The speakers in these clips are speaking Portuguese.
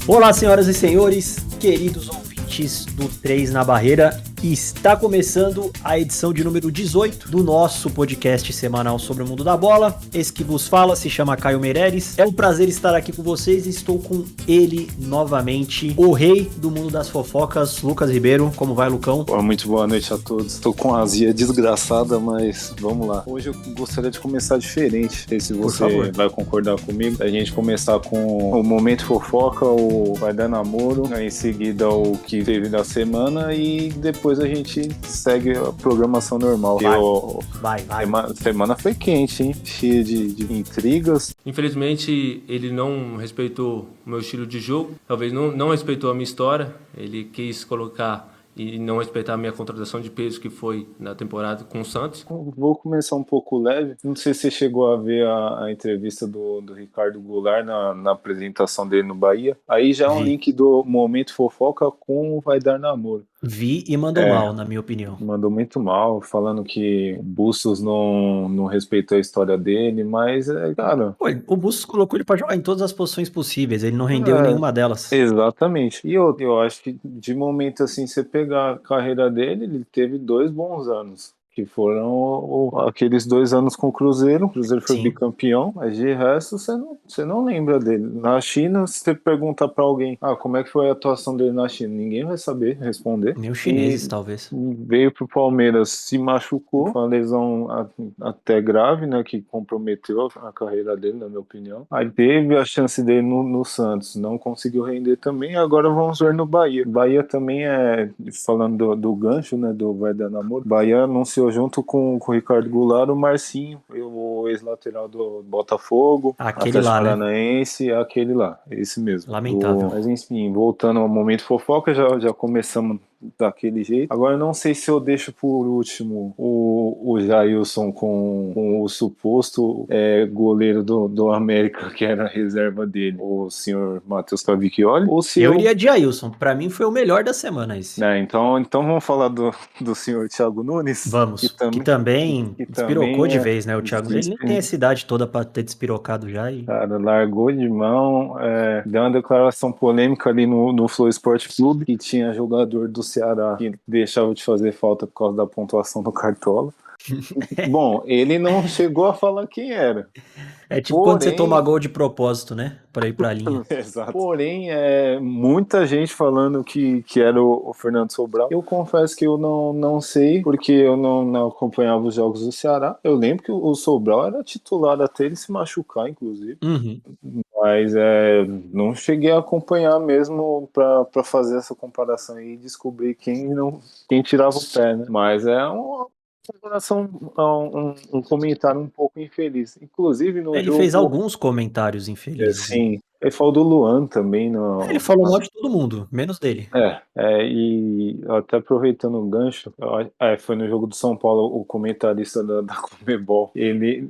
Olá, senhoras e senhores, queridos ouvintes do 3 na Barreira. Está começando a edição de número 18 do nosso podcast semanal sobre o mundo da bola. Esse que vos fala se chama Caio Meireles. É um prazer estar aqui com vocês e estou com ele novamente, o rei do mundo das fofocas, Lucas Ribeiro. Como vai, Lucão? Muito boa noite a todos. Estou com a azia desgraçada, mas vamos lá. Hoje eu gostaria de começar diferente. Não sei se você vai concordar comigo. A gente começar com o momento fofoca, o vai dar namoro, em seguida o que teve da semana e depois a gente segue a programação normal. Vai. Semana foi quente, hein? Cheia de intrigas. Infelizmente, ele não respeitou o meu estilo de jogo. Talvez não respeitou a minha história. Ele quis colocar e não respeitar a minha contratação de peso que foi na temporada com o Santos. Vou começar um pouco leve. Não sei se você chegou a ver a entrevista do Ricardo Goulart na apresentação dele no Bahia. Aí já é um link do momento fofoca com o vai dar namoro. Vi e mandou mal, na minha opinião. Mandou muito mal, falando que o Bustos não respeitou a história dele, mas, cara... Pô, o Bustos colocou ele pra jogar em todas as posições possíveis, ele não rendeu em nenhuma delas. Exatamente. E eu acho que de momento, assim, você pegar a carreira dele, ele teve 2 bons anos. Que foram aqueles 2 anos com o Cruzeiro. O Cruzeiro foi bicampeão, mas de resto você não lembra dele. Na China, se você perguntar pra alguém, como é que foi a atuação dele na China? Ninguém vai saber responder. Nem os chineses, talvez. Veio pro Palmeiras, se machucou, uma lesão até grave, né, que comprometeu a carreira dele, na minha opinião. Aí teve a chance dele no Santos, não conseguiu render também, agora vamos ver no Bahia. Bahia também falando do gancho, né, do vai dar namoro, Bahia anunciou junto com o Ricardo Goulart, o Marcinho, o ex-lateral do Botafogo, aquele lá, Paranaense, aquele lá, esse mesmo. Lamentável. Mas enfim, voltando ao momento fofoca, já começamos daquele jeito. Agora eu não sei se eu deixo por último o Jailson com o suposto goleiro do América, que era a reserva dele, o senhor Matheus Cavicchioli, ou se eu iria de Jailson, pra mim foi o melhor da semana esse. Então vamos falar do senhor Thiago Nunes. Vamos, que também despirocou de vez, né, o Thiago, ele nem tem essa idade toda pra ter despirocado já. Cara, largou de mão, deu uma declaração polêmica ali no Flow Esporte Clube, que tinha jogador do Ceará que deixava de fazer falta por causa da pontuação do Cartola. Bom, ele não chegou a falar quem era. É tipo quando você toma gol de propósito, né? Pra ir pra linha. Exato. Porém, muita gente falando que era o Fernando Sobral. Eu confesso que eu não sei, porque eu não acompanhava os jogos do Ceará. Eu lembro que o Sobral era titular até ele se machucar, inclusive. Uhum. Mas não cheguei a acompanhar mesmo pra fazer essa comparação e descobrir quem tirava o pé, né? Mas é um comentário um pouco infeliz. Inclusive no ele jogo... fez alguns comentários infelizes. Sim. Ele falou do Luan também. Ele falou mal de todo mundo, menos dele. E até aproveitando o gancho, foi no jogo do São Paulo, o comentarista da Conmebol, ele,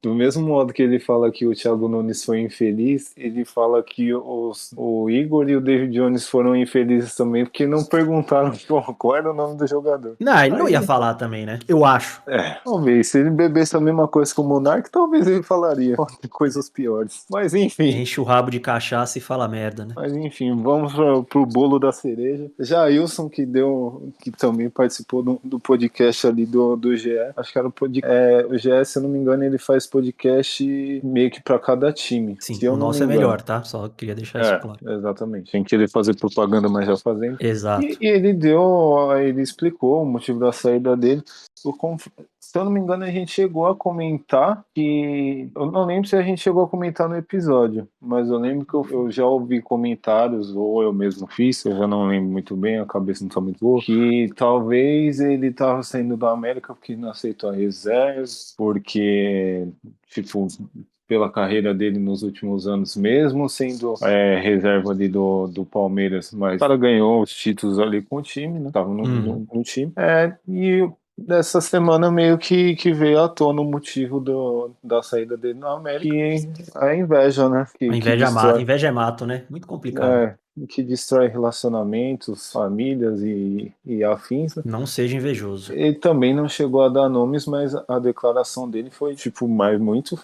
do mesmo modo que ele fala que o Thiago Nunes foi infeliz, ele fala que o Igor e o David Jones foram infelizes também, porque não perguntaram qual era o nome do jogador. Não, ele não ia falar também, né? Eu acho. Talvez. Se ele bebesse a mesma coisa que o Monark, talvez ele falaria coisas piores. Mas enfim. Enche o rabo de cachaça e fala merda, né? Mas enfim, vamos pro bolo da cereja. Jailson, que também participou do podcast ali do GE. Acho que era o GE, se eu não me engano, ele faz podcast meio que pra cada time. Sim, o nosso é melhor, tá? Só queria deixar isso claro. Exatamente. Sem querer fazer propaganda, mas já fazendo. Exato. E ele explicou o motivo da saída dele. Se eu não me engano, a gente chegou a comentar que... Eu não lembro se a gente chegou a comentar no episódio, mas eu lembro que eu já ouvi comentários, ou eu mesmo fiz, eu já não lembro muito bem, a cabeça não tá muito boa, que talvez ele tava saindo da América porque não aceitou a reserva, porque, tipo... pela carreira dele nos últimos anos, mesmo sendo reserva ali do Palmeiras, mas o cara ganhou os títulos ali com o time, né? Tava no time. E dessa semana meio que veio à tona o motivo da saída dele na América, que é a inveja, né? A inveja é mato, né? Muito complicado. que destrói relacionamentos, famílias e afins, né? Não seja invejoso. Ele também não chegou a dar nomes, mas a declaração dele foi, tipo,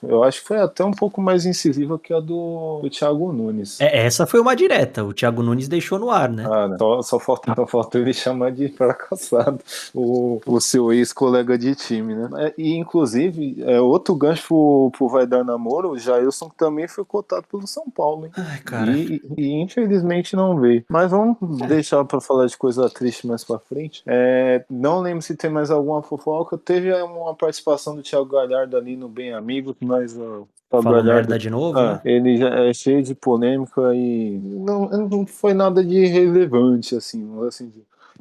eu acho que foi até um pouco mais incisiva que a do Thiago Nunes. Essa foi uma direta, o Thiago Nunes deixou no ar, né? Né? Só faltou ele chamar de fracassado o seu ex-colega de time, né? E, inclusive, outro gancho pro Vai Dar Namoro, o Jailson também foi cotado pelo São Paulo, hein? Ai, cara. E infelizmente não veio. Mas vamos deixar pra falar de coisa triste mais pra frente. Não lembro se tem mais alguma fofoca. Teve uma participação do Thiago Galhardo ali no Bem Amigo, mas Falou merda de novo, né? ele já é cheio de polêmica e não foi nada de relevante, assim.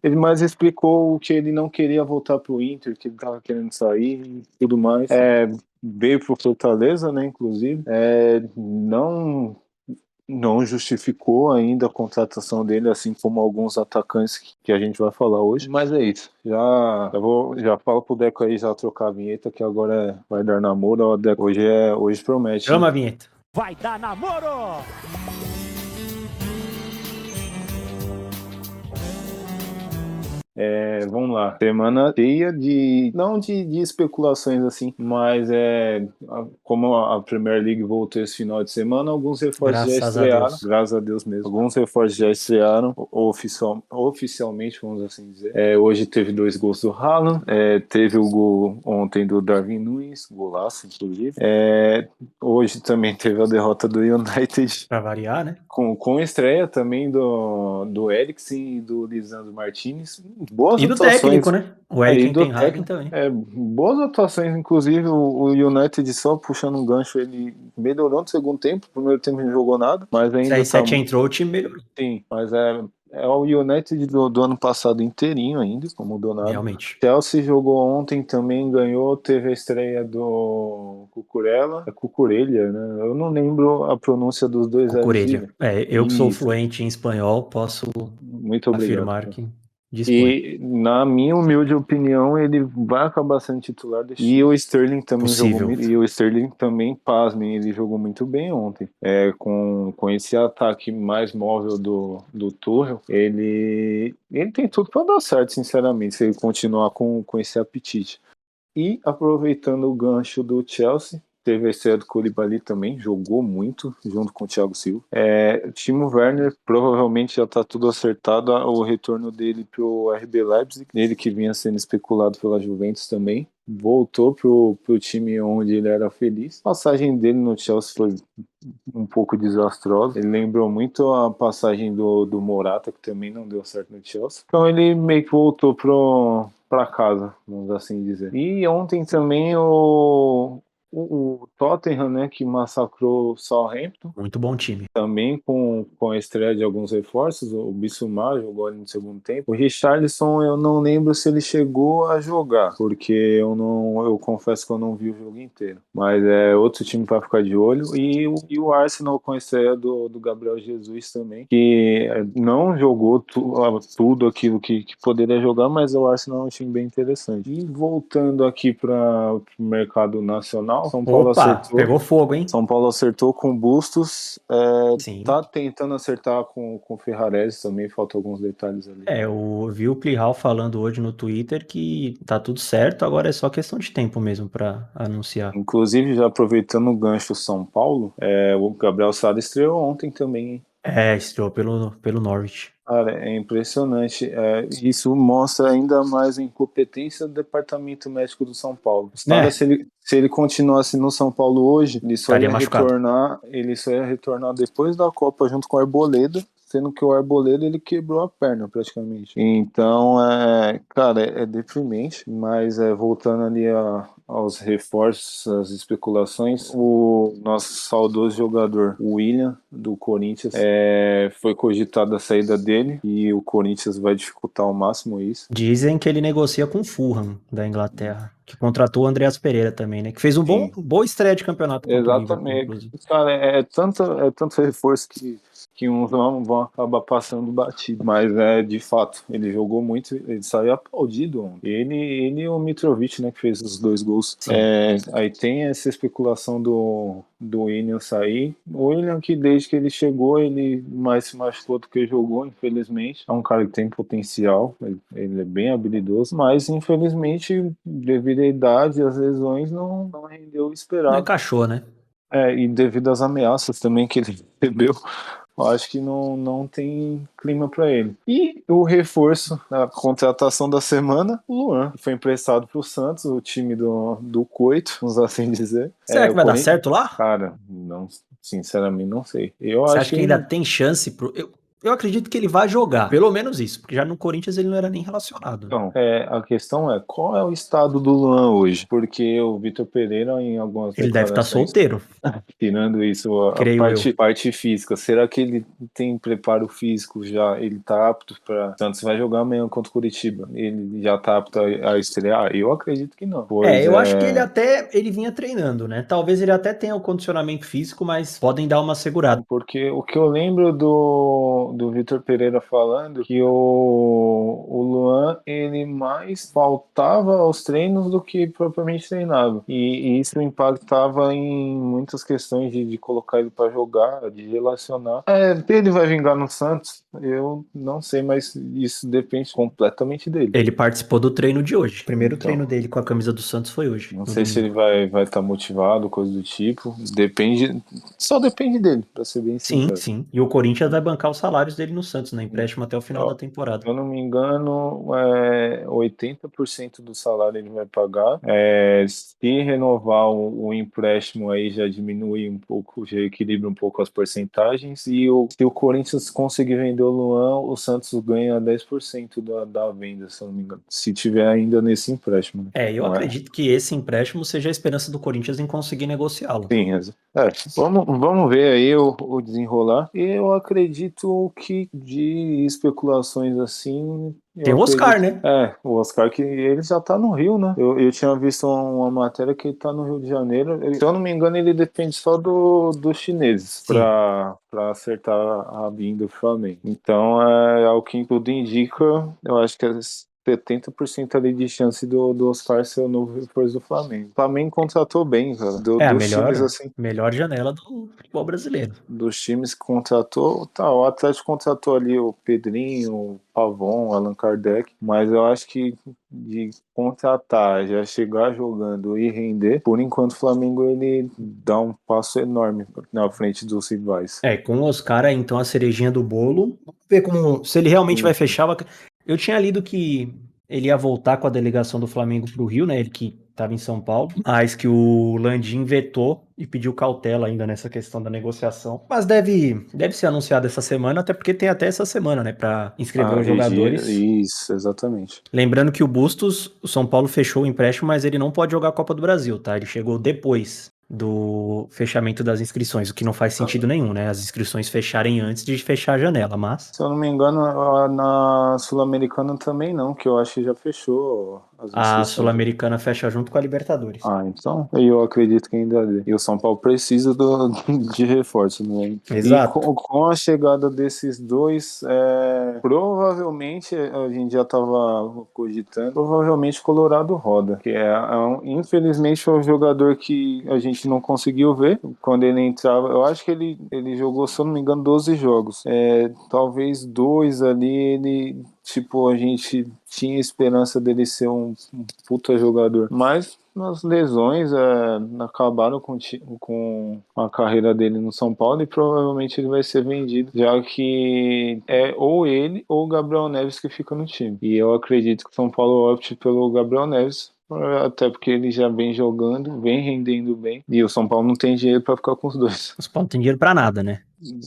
Ele mais explicou que ele não queria voltar pro Inter, que ele tava querendo sair e tudo mais. Veio pro Fortaleza, né, inclusive. Não justificou ainda a contratação dele, assim como alguns atacantes que a gente vai falar hoje. Mas é isso. Já falo pro Deco aí já trocar a vinheta, que agora vai dar namoro. Ó, Deco, hoje promete. Chama a vinheta. Vai dar namoro! Vamos lá. Semana cheia não de especulações assim, mas como a Premier League voltou esse final de semana, alguns reforços já estrearam. Graças a Deus mesmo. Alguns reforços já estrearam oficialmente, vamos assim dizer. Hoje teve 2 gols do Haaland, teve o gol ontem do Darwin Núñez, golaço, inclusive. Hoje também teve a derrota do United. Pra variar, né? Com estreia também do Eriksen e do Lisandro Martinez. Boas e do atuações. Técnico, né? O Eric Ten Hag também. Boas atuações, inclusive o United, só puxando um gancho, ele melhorou no segundo tempo. No primeiro tempo não jogou nada, mas ainda CR7 entrou, o time melhorou. Sim, mas o United do ano passado inteirinho ainda, como mudou nada. Realmente. Chelsea jogou ontem, também ganhou, teve a estreia do Cucurella, Cucurella, né? Eu não lembro a pronúncia dos dois. Cucurella. Eu que sou fluente em espanhol, posso Muito obrigado. afirmar que E, na minha humilde opinião, ele vai acabar sendo titular. E o Sterling também jogou. E o Sterling também, pasmem, ele jogou muito bem ontem. Com esse ataque mais móvel do Tuchel, ele tem tudo para dar certo, sinceramente, se ele continuar com esse apetite. E aproveitando o gancho do Chelsea, teve a estreia do Koulibaly também, jogou muito junto com o Thiago Silva. Timo Werner provavelmente já está tudo acertado, o retorno dele pro RB Leipzig, ele que vinha sendo especulado pela Juventus também, voltou pro time onde ele era feliz. A passagem dele no Chelsea foi um pouco desastrosa, ele lembrou muito a passagem do Morata, que também não deu certo no Chelsea. Então ele meio que voltou para casa, vamos assim dizer. E ontem também o Tottenham, né, que massacrou o Southampton. Muito bom time. Também com a estreia de alguns reforços. O Bissouma jogou ali no segundo tempo. O Richarlison, eu não lembro se ele chegou a jogar, porque eu confesso que eu não vi o jogo inteiro. Mas é outro time para ficar de olho. E o Arsenal com a estreia do Gabriel Jesus também, que não jogou tudo aquilo que poderia jogar, mas o Arsenal é um time bem interessante. E voltando aqui para o mercado nacional, São Paulo acertou. Pegou fogo, hein? São Paulo acertou com Bustos. Sim. Tá tentando acertar com o Ferrarese também, faltam alguns detalhes ali. Eu vi o Plihal falando hoje no Twitter que tá tudo certo, agora é só questão de tempo mesmo pra anunciar. Inclusive, já aproveitando o gancho São Paulo, o Gabriel Sara estreou ontem também, hein? Estreou pelo Norwich. Cara, é impressionante. Isso mostra ainda mais a incompetência do departamento médico do São Paulo. Se ele continuasse no São Paulo hoje, ele só ia retornar depois da Copa junto com o Arboleda, sendo que o Arboleda ele quebrou a perna praticamente. Então, cara, é deprimente, mas voltando ali aos reforços, às especulações, o nosso saudoso jogador, o William, do Corinthians, foi cogitada a saída dele e o Corinthians vai dificultar ao máximo isso. Dizem que ele negocia com o Fulham, da Inglaterra. que contratou o Andreas Pereira também, né? Que fez boa estreia de campeonato contra o Liverpool, Exatamente. inclusive. Cara, é tanto reforço que uns vão acabar passando batido. Mas de fato, ele jogou muito, ele saiu aplaudido ontem. Ele e o Mitrovic, né, que fez os 2 gols. Aí tem essa especulação do Willian sair. O Willian, que desde que ele chegou, ele mais se machucou do que jogou, infelizmente. É um cara que tem potencial, ele é bem habilidoso, mas infelizmente, devido à idade e às lesões, não rendeu o Não esperado. encaixou, né? E devido às ameaças também que ele recebeu, eu acho que não tem clima para ele. E o reforço, a contratação da semana, o Luan, que foi emprestado para o Santos, o time do Coito, vamos assim dizer. Será que vai dar certo lá? Cara, não, sinceramente não sei. Você acha que ainda tem chance eu acredito que ele vai jogar, pelo menos isso, porque já no Corinthians ele não era nem relacionado. Então, a questão é, qual é o estado do Luan hoje? Porque o Vitor Pereira, em algumas Ele deve estar declarações, solteiro. tirando isso, a Creio parte física, será que ele tem preparo físico já? Ele tá apto para... Santos vai jogar amanhã contra o Curitiba. Ele já tá apto a estrear? Eu acredito que não. Eu acho que ele vinha treinando, né? Talvez ele até tenha o condicionamento físico, mas podem dar uma segurada. Porque o que eu lembro do Vitor Pereira falando, que o Luan, ele mais faltava aos treinos do que propriamente treinava. E isso impactava em muitas questões de colocar ele para jogar, de relacionar. Ele vai vingar no Santos? Eu não sei, mas isso depende completamente dele. Ele participou do treino de hoje. O primeiro treino dele com a camisa do Santos foi hoje. Não sei se ele vai estar motivado, coisa do tipo. Só depende dele, pra ser bem sincero. Sim. E o Corinthians vai bancar os salários dele no Santos, né? Empréstimo até o final da temporada. Se eu não me engano, 80% do salário ele vai pagar. Se renovar o empréstimo, aí já diminui um pouco, já equilibra um pouco as porcentagens. E se o Corinthians conseguir vender o Luan, o Santos ganha 10% da venda, se eu não me engano. Se tiver ainda nesse empréstimo. Eu acredito que esse empréstimo seja a esperança do Corinthians em conseguir negociá-lo. Sim, vamos ver aí o desenrolar. Eu acredito que de especulações assim... Tem o Oscar, né? O Oscar, que ele já tá no Rio, né? Eu tinha visto uma matéria que ele tá no Rio de Janeiro. Se eu não me engano, ele depende só dos chineses pra acertar a vinda do Flamengo. Então, ao que tudo indica, eu acho que 70% ali de chance do Oscar ser o novo reforço do Flamengo. O Flamengo contratou bem, cara. Melhor janela do futebol brasileiro. Dos times que contratou, o Atlético contratou ali o Pedrinho, o Pavon, Allan Kardec, mas eu acho que de contratar, já chegar jogando e render, por enquanto o Flamengo ele dá um passo enorme na frente dos rivais. Com o Oscar, então, a cerejinha do bolo. Vamos ver se ele realmente vai fechar. Eu tinha lido que ele ia voltar com a delegação do Flamengo pro Rio, né? Ele que estava em São Paulo, mas que o Landim vetou e pediu cautela ainda nessa questão da negociação. Mas deve ser anunciado essa semana, até porque tem até essa semana, né? Para inscrever os jogadores. Isso, exatamente. Lembrando que o Bustos, o São Paulo fechou o empréstimo, mas ele não pode jogar a Copa do Brasil, tá? Ele chegou depois do fechamento das inscrições, o que não faz sentido nenhum, né? As inscrições fecharem antes de fechar a janela, mas... Se eu não me engano, na Sul-Americana também não, que eu acho que já fechou as inscrições. A Sul-Americana fecha junto com a Libertadores. Então eu acredito que ainda dê. E o São Paulo precisa de reforço, né? Exato. E com a chegada desses dois, provavelmente, a gente já estava cogitando, provavelmente Colorado roda, que infelizmente foi um jogador que a gente não conseguiu ver quando ele entrava. Eu acho que ele jogou, se eu não me engano, 12 jogos. Talvez 2 ali, a gente tinha esperança dele ser um puta jogador. Mas nas lesões acabaram com a carreira dele no São Paulo e provavelmente ele vai ser vendido, já que ou ele ou o Gabriel Neves que fica no time. E eu acredito que o São Paulo opte pelo Gabriel Neves, até porque ele já vem jogando, vem rendendo bem, e o São Paulo não tem dinheiro para ficar com os dois. O São Paulo não tem dinheiro para nada, né?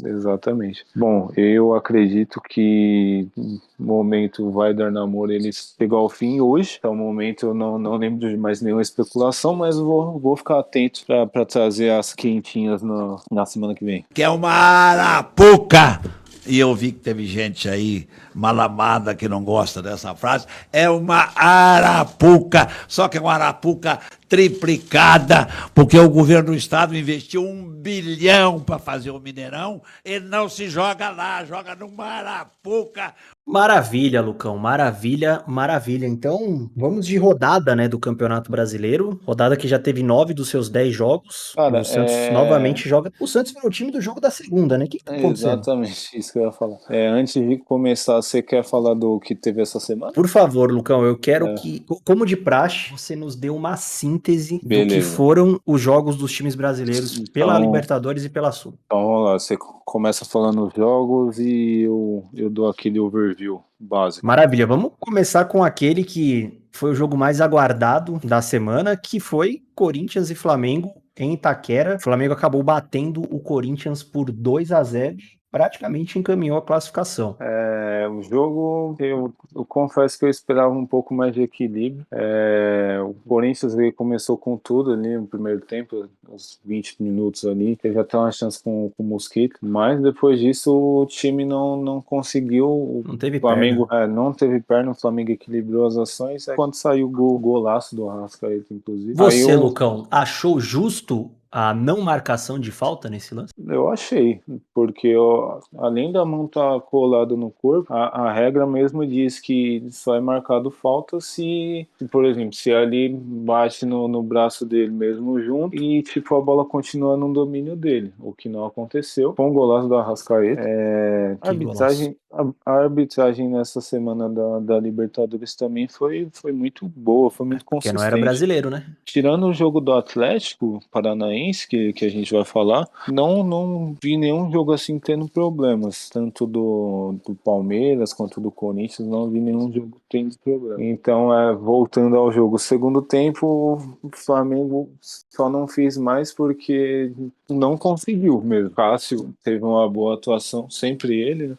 Exatamente. Bom, eu acredito que o momento vai dar namoro ele chegou ao fim hoje. Até o momento eu não lembro de mais nenhuma especulação, mas vou ficar atento para trazer as quentinhas na semana que vem. Que é uma arapuca! e eu vi que teve gente aí malamada que não gosta dessa frase, é uma arapuca, só que é uma arapuca triplicada, porque o governo do estado investiu 1 bilhão para fazer o Mineirão e não se joga lá, joga numa arapuca. Maravilha, Lucão, maravilha, maravilha. Então, vamos de rodada, né, do Campeonato Brasileiro. Rodada que já teve 9 dos seus 10 jogos. Cara, O Santos novamente joga. O Santos virou o time do jogo da segunda, né? O que tá acontecendo? exatamente isso que eu ia falar. Antes de começar, você quer falar do que teve essa semana? Por favor, Lucão, eu quero que, como de praxe, você nos dê uma síntese do que Beleza. foram os jogos dos times brasileiros pela Então- Libertadores e pela Sul. Então, vamos lá, você começa falando os jogos e eu dou aquele overview básico. Maravilha, vamos começar com aquele que foi o jogo mais aguardado da semana, que foi Corinthians e Flamengo em Itaquera. O Flamengo acabou batendo o Corinthians por 2-0, praticamente encaminhou a classificação. O jogo, eu confesso que eu esperava um pouco mais de equilíbrio. O Corinthians começou com tudo ali no primeiro tempo, uns 20 minutos ali, teve até uma chance com o Mosquito, mas depois disso o time não conseguiu. Não teve O Flamengo perna. não teve perna, o Flamengo equilibrou as ações. Quando saiu o golaço do Arrascaeta, inclusive. Você, Aí eu- Lucão, achou justo a não marcação de falta nesse lance? Eu achei, porque além da mão estar colada no corpo, a regra mesmo diz que só é marcado falta se, por exemplo, se ali bate no braço dele mesmo junto e tipo a bola continua no domínio dele, o que não aconteceu. Com o golaço do Arrascaeta, a arbitragem nessa semana da Libertadores também foi muito boa, foi muito Porque não consistente. era brasileiro, né? Tirando o jogo do Atlético Paranaense, que a gente vai falar, não vi nenhum jogo assim tendo problemas. Tanto do Palmeiras quanto do Corinthians, não vi nenhum jogo tendo problema. Então, voltando ao jogo, segundo tempo, o Flamengo só não fez mais porque não conseguiu mesmo. Cássio teve uma boa atuação, sempre ele,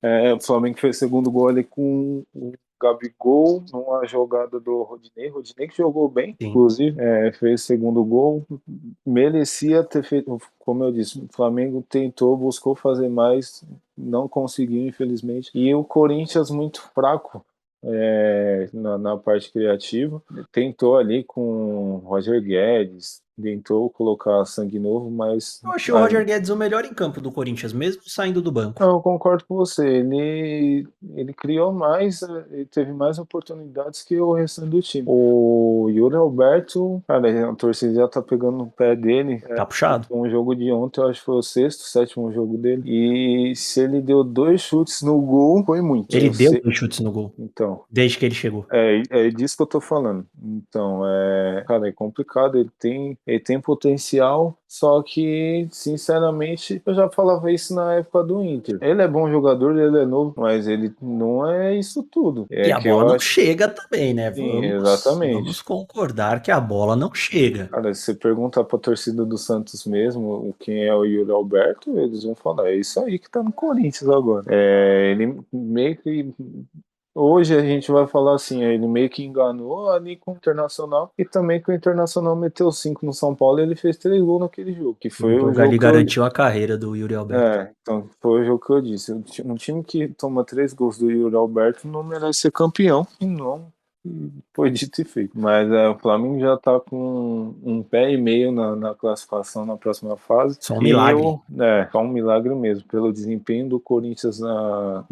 né? O Flamengo fez segundo gol ali com o Gabigol, numa jogada do Rodinei que jogou bem, Sim. inclusive, fez segundo gol, merecia ter feito, como eu disse, o Flamengo tentou, buscou fazer mais, não conseguiu, infelizmente, e o Corinthians muito fraco na parte criativa, tentou ali com Roger Guedes, tentou colocar sangue novo, mas... Eu achei o Roger Guedes o melhor em campo do Corinthians, mesmo saindo do banco. Eu concordo com você. Ele criou mais, ele teve mais oportunidades que o restante do time. O Yuri Alberto, cara, a torcida já tá pegando no pé dele. Tá puxado. Um jogo de ontem, eu acho que foi o sexto, sétimo jogo dele. E se ele deu 2 chutes no gol, foi muito. Ele deu 2 chutes no gol, Então, desde que ele chegou. é disso que eu tô falando. Então, cara, é complicado. Ele tem potencial, só que, sinceramente, eu já falava isso na época do Inter. Ele é bom jogador, ele é novo, mas ele não é isso tudo. E a que bola eu não acho... chega também, né? Sim, exatamente. Vamos concordar que a bola não chega. Cara, se você perguntar pra torcida do Santos mesmo quem é o Yuri Alberto, eles vão falar, é isso aí que tá no Corinthians agora. Ele meio que... Hoje a gente vai falar assim, ele meio que enganou ali com o Internacional e também que o Internacional meteu 5 no São Paulo e ele fez 3 gols naquele jogo, que foi o jogo ali que garantiu a carreira do Yuri Alberto. então foi o jogo que eu disse. Um time que toma 3 gols do Yuri Alberto não merece ser campeão e não foi dito e feito. Mas o Flamengo já tá com um pé e meio na classificação na próxima fase. Só um milagre. Só um milagre mesmo. Pelo desempenho do Corinthians na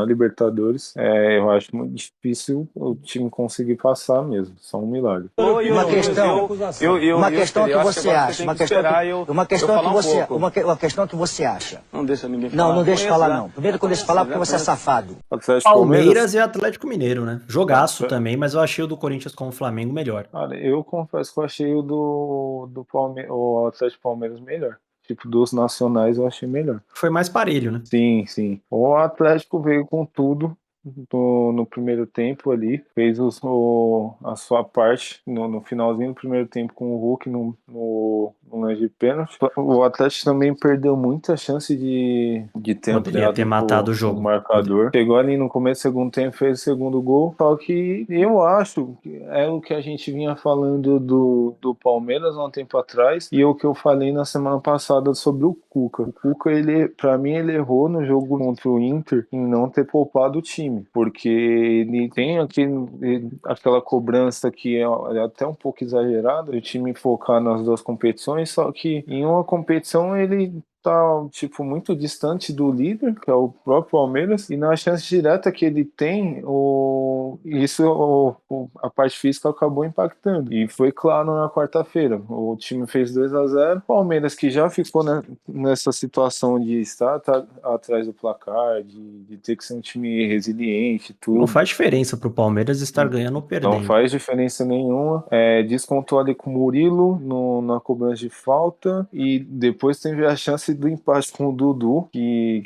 Libertadores, eu acho muito difícil o time conseguir passar mesmo. Só um milagre. Uma questão que você acha. Uma questão que você acha. Não deixa ninguém falar. Não deixa falar não. Primeiro que eu deixo falar porque você é safado. Palmeiras e Atlético Mineiro, né? Jogaço também, mas eu achei o do Corinthians com o Flamengo melhor. Cara, eu confesso que eu achei o do Palmeiras, o Atlético Palmeiras melhor. Tipo, dos nacionais eu achei melhor. Foi mais parelho, né? Sim. O Atlético veio com tudo no primeiro tempo ali, fez a sua parte no finalzinho do primeiro tempo com o Hulk no um lance de pênalti. O Atlético também perdeu muita chance de ter Poderia ter matado o jogo. marcador. Chegou ali no começo do segundo tempo, fez o segundo gol. Só que eu acho que é o que a gente vinha falando do Palmeiras há um tempo atrás e o que eu falei na semana passada sobre o Cuca. O Cuca, pra mim, ele errou no jogo contra o Inter em não ter poupado o time, porque ele tem aquela cobrança que é até um pouco exagerada, o time focar nas duas competições, só que em uma competição ele tá, tipo, muito distante do líder, que é o próprio Palmeiras, e na chance direta que ele tem, a parte física acabou impactando. E foi claro na quarta-feira. O time fez 2-0. Palmeiras, que já ficou nessa situação de estar atrás do placar, de ter que ser um time resiliente, tudo. Não faz diferença pro Palmeiras estar ganhando ou perdendo. Não faz diferença nenhuma. Descontou ali com o Murilo na cobrança de falta, e depois teve a chance do empate com o Dudu, que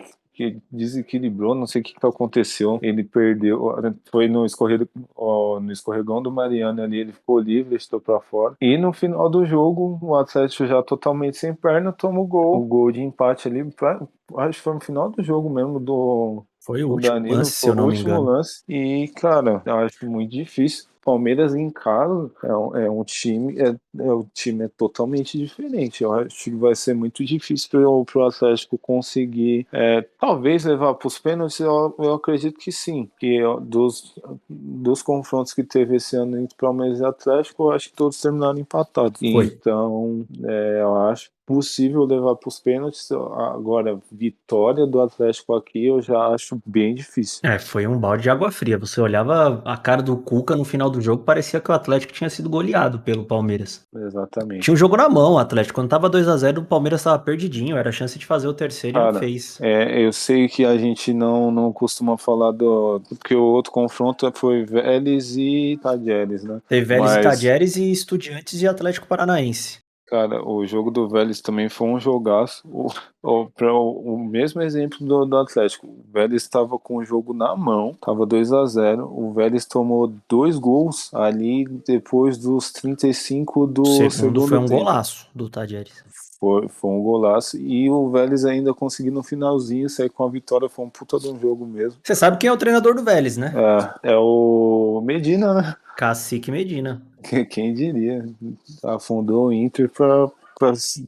desequilibrou, não sei o que aconteceu, ele perdeu, foi no escorregão do Mariano ali, ele ficou livre, estou para fora, e no final do jogo, o Atlético já totalmente sem perna, toma o gol de empate ali, acho que foi no final do jogo mesmo, foi o último Danilo, lance, se eu não me engano. Lance, e cara, eu acho muito difícil. Palmeiras em casa o time é totalmente diferente. Eu acho que vai ser muito difícil para o Atlético conseguir talvez levar para os pênaltis. Eu acredito que sim, que dos confrontos que teve esse ano entre Palmeiras e Atlético, eu acho que todos terminaram empatados. Então eu acho possível levar para os pênaltis. Agora, vitória do Atlético aqui eu já acho bem difícil. Foi um balde de água fria. Você olhava a cara do Cuca no final do jogo, parecia que o Atlético tinha sido goleado pelo Palmeiras. Exatamente. Tinha um jogo na mão, o Atlético. Quando tava 2-0, o Palmeiras tava perdidinho, era a chance de fazer o terceiro, e não fez. Eu sei que a gente não costuma falar porque o outro confronto foi Vélez e Tadieres, né? Teve Vélez e Tadieres e Estudiantes e Atlético Paranaense. Cara, o jogo do Vélez também foi um jogaço. O mesmo exemplo do Atlético. O Vélez estava com o jogo na mão, estava 2-0. O Vélez tomou 2 gols ali depois dos 35 do segundo foi um tempo. Golaço do Tadieres. Foi um golaço. E o Vélez ainda conseguiu no finalzinho sair com a vitória. Foi um puta de um jogo mesmo. Você sabe quem é o treinador do Vélez, né? É o Medina, né? Cacique Medina. Quem diria? Afundou o Inter pra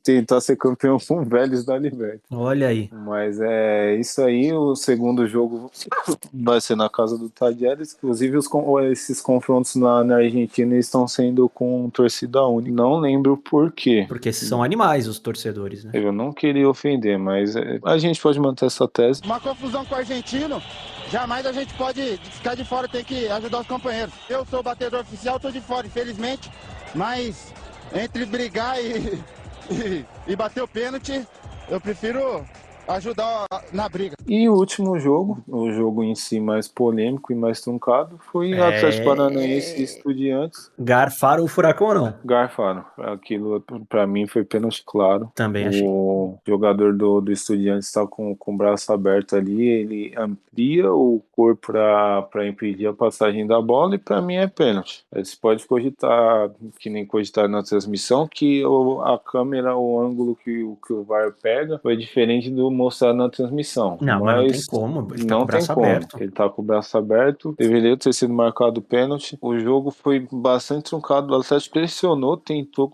tentar ser campeão com o Vélez da Libertadores. Olha aí. Mas é isso aí. O segundo jogo vai ser na casa do Tadieres. Inclusive, esses confrontos na Argentina estão sendo com torcida única. Não lembro por quê. Porque são animais os torcedores, né? Eu não queria ofender, mas a gente pode manter essa tese. Uma confusão com o argentino. Jamais a gente pode ficar de fora, tem que ajudar os companheiros. Eu sou o batedor oficial, tô de fora, infelizmente. Mas entre brigar e bater o pênalti, eu prefiro ajudar na briga. E o último jogo, o jogo em si mais polêmico e mais truncado, foi Atlético Paranaense e Estudiantes. Garfaram o Furacão ou não? Garfaram. Aquilo, pra mim, foi pênalti claro. Também achei. O jogador do Estudiantes está com o braço aberto ali, ele amplia o corpo para impedir a passagem da bola, e pra mim é pênalti. Você pode cogitar, que nem cogitar na transmissão, que a câmera, o ângulo que o VAR pega foi diferente do mostrado na transmissão. Não, mas não tem como. Ele tá com o braço aberto. Ele tá com o braço aberto. Deveria ter sido marcado o pênalti. O jogo foi bastante truncado. O Atlético pressionou, tentou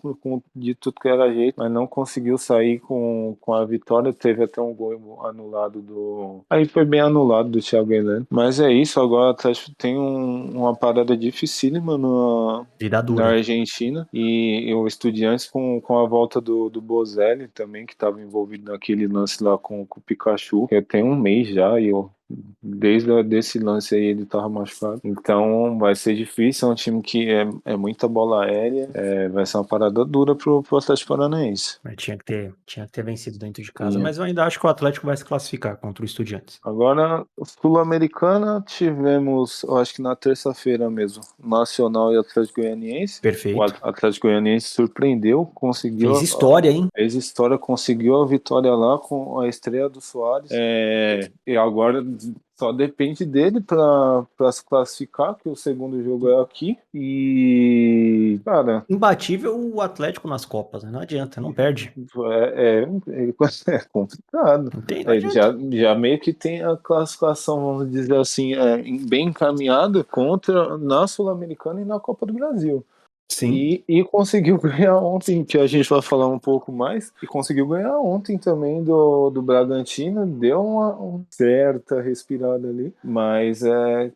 de tudo que era jeito, mas não conseguiu sair com a vitória. Teve até um gol anulado Aí foi bem anulado do Thiago Heleno. Mas é isso. Agora o Atlético tem uma parada dificílima na Argentina. E o Estudiantes com a volta do Bozelli também, que estava envolvido naquele lance lá com o Pikachu, que tem um mês já, e desde esse lance aí ele tava machucado. Então vai ser difícil, é um time que é muita bola aérea, vai ser uma parada dura pro Atlético Paranaense. Mas tinha que ter vencido dentro de casa, mas eu ainda acho que o Atlético vai se classificar contra o Estudiantes. Agora, Sul-Americana, tivemos, eu acho que na terça-feira mesmo, Nacional e Atlético Goianiense. Perfeito. O Atlético Goianiense surpreendeu, conseguiu... Fez história, hein? Fez história, conseguiu a vitória lá com a estreia do Soares. E agora Só depende dele para se classificar, que o segundo jogo é aqui. E, cara, Imbatível o Atlético nas Copas, né? Não adianta, não perde. é complicado. Não adianta. Já meio que tem a classificação, vamos dizer assim, bem encaminhada na Sul-Americana e na Copa do Brasil. Sim. E conseguiu ganhar ontem, que a gente vai falar um pouco mais, e conseguiu ganhar ontem também do Bragantino, deu uma certa respirada ali, mas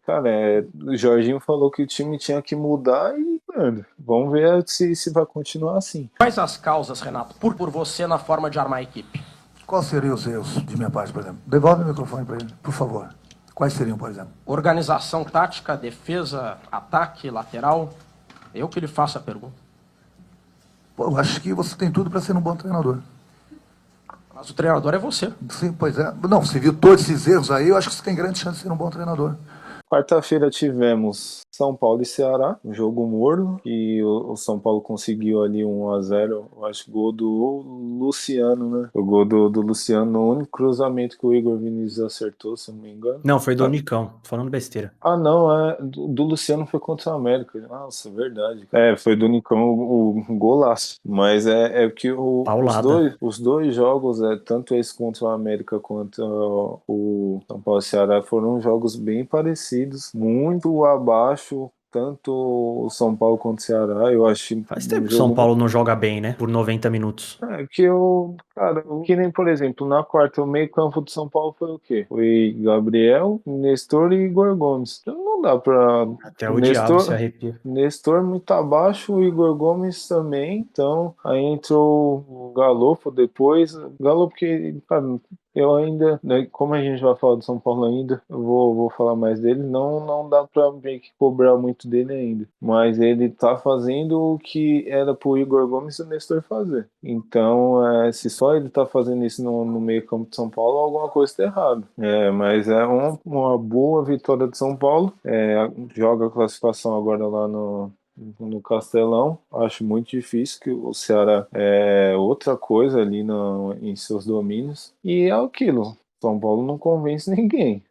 cara, o Jorginho falou que o time tinha que mudar e, mano, vamos ver se vai continuar assim. Quais as causas, Renato, por você na forma de armar a equipe? Quais seriam os erros de minha parte, por exemplo? Devolve o microfone para ele, por favor. Quais seriam, por exemplo? Organização tática, defesa, ataque, lateral... Eu que lhe faço a pergunta. Pô, eu acho que você tem tudo para ser um bom treinador. Mas o treinador é você. Sim, pois é. Não, você viu todos esses erros aí, eu acho que você tem grande chance de ser um bom treinador. Quarta-feira tivemos São Paulo e Ceará, um jogo morno, e o São Paulo conseguiu ali 1-0, eu acho que gol do Luciano, né? O gol do Luciano no único cruzamento que o Igor Vinícius acertou, se eu não me engano. Não, foi do Nicão, falando besteira. Ah, não, do Luciano foi contra o América. Nossa, verdade. Foi do Nicão o golaço. Mas é que os dois jogos, tanto esse contra o América quanto o São Paulo e Ceará, foram jogos bem parecidos, muito abaixo, tanto o São Paulo quanto o Ceará. Eu acho. Faz tempo que o São Paulo não joga bem, né? Por 90 minutos. Que nem, por exemplo, na quarta, o meio-campo do São Paulo foi o quê? Foi Gabriel, Nestor e Igor Gomes. Então não dá pra. Até o diabo se arrepia. Nestor muito abaixo, o Igor Gomes também. Então, aí entrou o Galopo depois. Galopo que, cara, eu ainda, né, como a gente vai falar do São Paulo ainda, eu vou falar mais dele, não dá pra meio que cobrar muito dele ainda. Mas ele tá fazendo o que era pro Igor Gomes e o Nestor fazer. Então, se só ele tá fazendo isso no meio campo de São Paulo, alguma coisa tá errada. Mas é uma boa vitória de São Paulo. Joga a classificação agora lá no Castelão. Acho muito difícil, que o Ceará é outra coisa ali em seus domínios, e é aquilo, São Paulo não convence ninguém,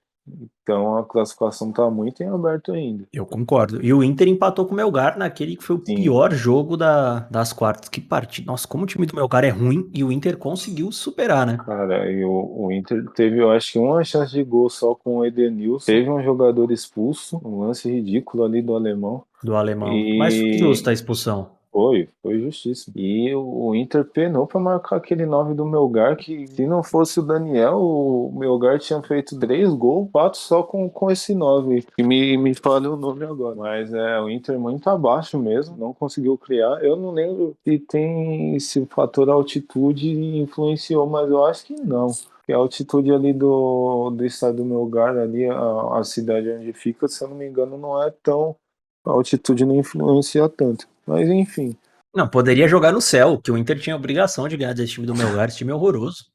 então a classificação tá muito em aberto ainda. Eu concordo. E o Inter empatou com o Melgar naquele que foi o pior jogo das quartas. Que partida. Nossa, como o time do Melgar é ruim e o Inter conseguiu superar, né? Cara, e o Inter teve, eu acho que uma chance de gol só com o Edenilson. Teve um jogador expulso, um lance ridículo ali do alemão. Mas foi justa a expulsão. Foi justíssimo. E o Inter penou pra marcar aquele 9 do Melgar, que se não fosse o Daniel, o Melgar tinha feito 3 gols, 4 só com esse 9. E me falha o nome agora. Mas o Inter muito abaixo mesmo, não conseguiu criar. Eu não lembro se o fator altitude influenciou, mas eu acho que não. A altitude ali do estado do Melgar, ali, a cidade onde fica, se eu não me engano, não é tão... A altitude não influencia tanto. Mas enfim. Não, poderia jogar no céu, que o Inter tinha a obrigação de ganhar desse time do Melgar. Esse time é horroroso.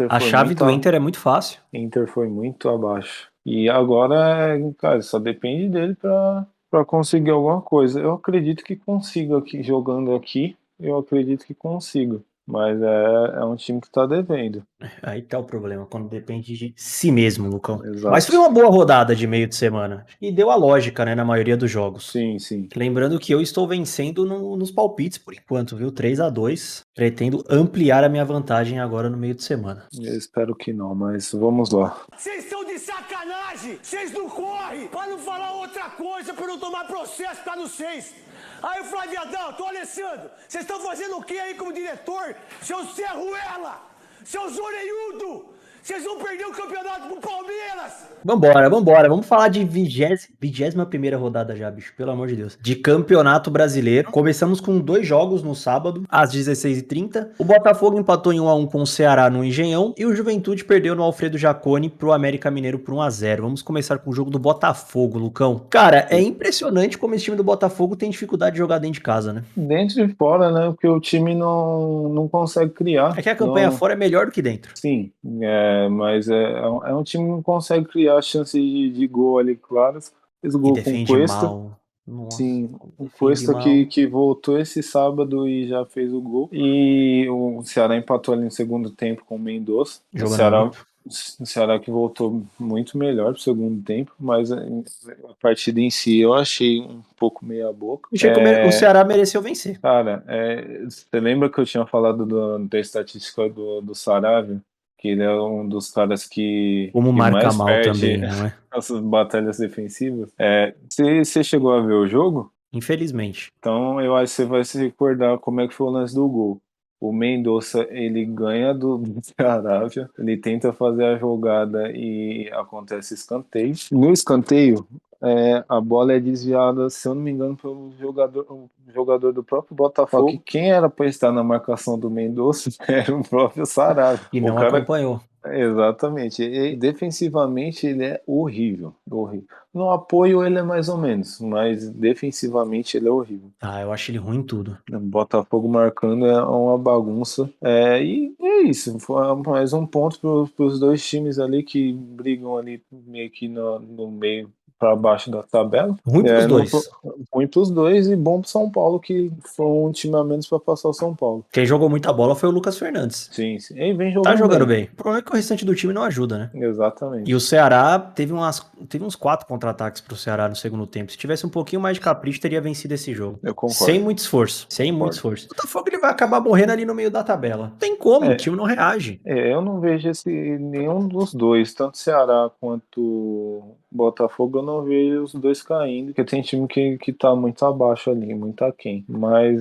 A chave do Inter é muito fácil. O Inter foi muito abaixo. E agora, cara, só depende dele pra conseguir alguma coisa. Eu acredito que consiga aqui, jogando aqui. Eu acredito que consiga. Mas é um time que tá devendo. Aí tá o problema, quando depende de si mesmo, Lucão. Exato. Mas foi uma boa rodada de meio de semana. E deu a lógica, né, na maioria dos jogos. Sim. Lembrando que eu estou vencendo nos palpites por enquanto, viu? 3-2. Pretendo ampliar a minha vantagem agora no meio de semana. Eu espero que não, mas vamos lá. Vocês estão de sacanagem! Vocês não correm! Pra não falar outra coisa, pra não tomar processo, tá no 6. Aí o Flávio Adalto, Alessandro, vocês estão fazendo o que aí como diretor? Seu Serruela! Seu Zoreiudo! Vocês vão perder o campeonato pro Palmeiras! Vambora. Vamos falar de 21ª rodada já, bicho. Pelo amor de Deus. De Campeonato Brasileiro. Começamos com 2 jogos no sábado, às 16h30. O Botafogo empatou em 1-1 com o Ceará no Engenhão. E o Juventude perdeu no Alfredo Jaconi pro América Mineiro por 1-0. Vamos começar com o jogo do Botafogo, Lucão. Cara, é impressionante como esse time do Botafogo tem dificuldade de jogar dentro de casa, né? Dentro e fora, né? Porque o time não consegue criar. É que a campanha fora é melhor do que dentro. Sim, mas é um time que não consegue criar chances de gol ali claras. Fez gol com o Cuesta. Nossa, sim, o Cuesta que voltou esse sábado e já fez o gol. E o Ceará empatou ali no segundo tempo com o Mendoza. O Ceará que voltou muito melhor pro segundo tempo, mas a partida em si eu achei um pouco meia boca. Achei que o Ceará mereceu vencer. Cara, você lembra que eu tinha falado da estatística do Saravia? Que ele é um dos caras que marca mais mal perde também, não é? essas batalhas defensivas. Você chegou a ver o jogo? Infelizmente. Então eu acho que você vai se recordar como é que foi o lance do gol. O Mendonça, ele ganha do Saravia, ele tenta fazer a jogada e acontece escanteio. No escanteio, a bola é desviada, se eu não me engano, pelo jogador do próprio Botafogo. Que quem era para estar na marcação do Mendonça era o próprio Saravia. E não acompanhou. Exatamente. E defensivamente ele é horrível. No apoio ele é mais ou menos, mas defensivamente ele é horrível. Eu acho ele ruim em tudo. Botafogo marcando é uma bagunça. E é isso. Foi mais um ponto para os dois times ali que brigam ali meio que no meio para baixo da tabela. Ruim pros dois. Ruim pros dois e bom pro São Paulo, que foi um time a menos para passar o São Paulo. Quem jogou muita bola foi o Lucas Fernandes. Sim. Ele vem jogando Tá jogando bem. O problema é que o restante do time não ajuda, né? Exatamente. E o Ceará teve uns 4 contra-ataques pro Ceará no segundo tempo. Se tivesse um pouquinho mais de capricho, teria vencido esse jogo. Eu concordo. Sem muito esforço. O Botafogo ele vai acabar morrendo ali no meio da tabela. Não tem como, o time não reage. Eu não vejo nenhum dos dois, tanto Ceará quanto Botafogo, eu não vejo os dois caindo, porque tem time que tá muito abaixo ali, muito aquém. Mas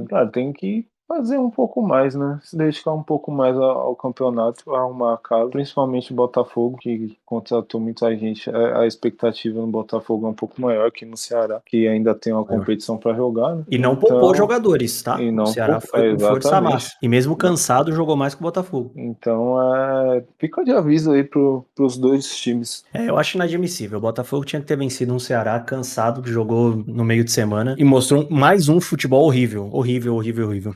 cara, tem que fazer um pouco mais, né? Se dedicar um pouco mais ao campeonato, arrumar a casa, principalmente o Botafogo, que contratou muita gente. A expectativa no Botafogo é um pouco maior que no Ceará, que ainda tem uma competição para jogar, né? E não poupou jogadores, tá? E não o Ceará foi com força máxima. E mesmo cansado, jogou mais que o Botafogo. Então, fica de aviso aí pros dois times. Eu acho inadmissível. O Botafogo tinha que ter vencido um Ceará cansado, que jogou no meio de semana e mostrou mais um futebol horrível. Horrível.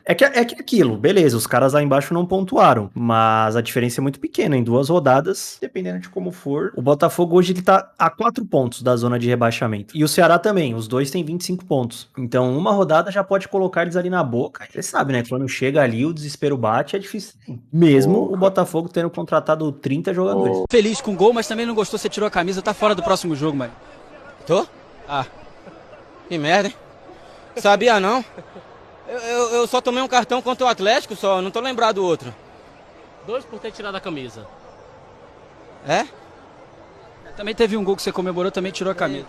É que aquilo, beleza, os caras lá embaixo não pontuaram, mas a diferença é muito pequena. Em 2 rodadas, dependendo de como for, o Botafogo hoje ele tá a 4 pontos da zona de rebaixamento. E o Ceará também, os dois têm 25 pontos. Então, uma rodada já pode colocar eles ali na boca. Você sabe, né? Quando chega ali, o desespero bate, é difícil. Mesmo o Botafogo tendo contratado 30 jogadores. Feliz com o gol, mas também não gostou, você tirou a camisa, tá fora do próximo jogo, mano. Tô? Que merda, hein? Sabia não? Eu só tomei um cartão contra o Atlético, só, não tô lembrado do outro. 2 por ter tirado a camisa. É? Também teve um gol que você comemorou, também tirou a camisa.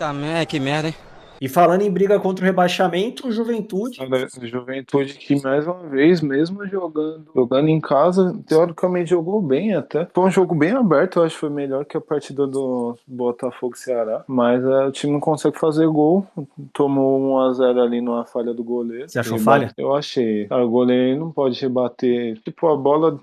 Que merda, hein? E falando em briga contra o rebaixamento, o Juventude que mais uma vez, mesmo jogando em casa, teoricamente jogou bem até. Foi um jogo bem aberto, eu acho que foi melhor que a partida do Botafogo-Ceará. Mas o time não consegue fazer gol, tomou 1-0 ali numa falha do goleiro. Você achou falha? Eu achei. O goleiro não pode rebater. Tipo, a bola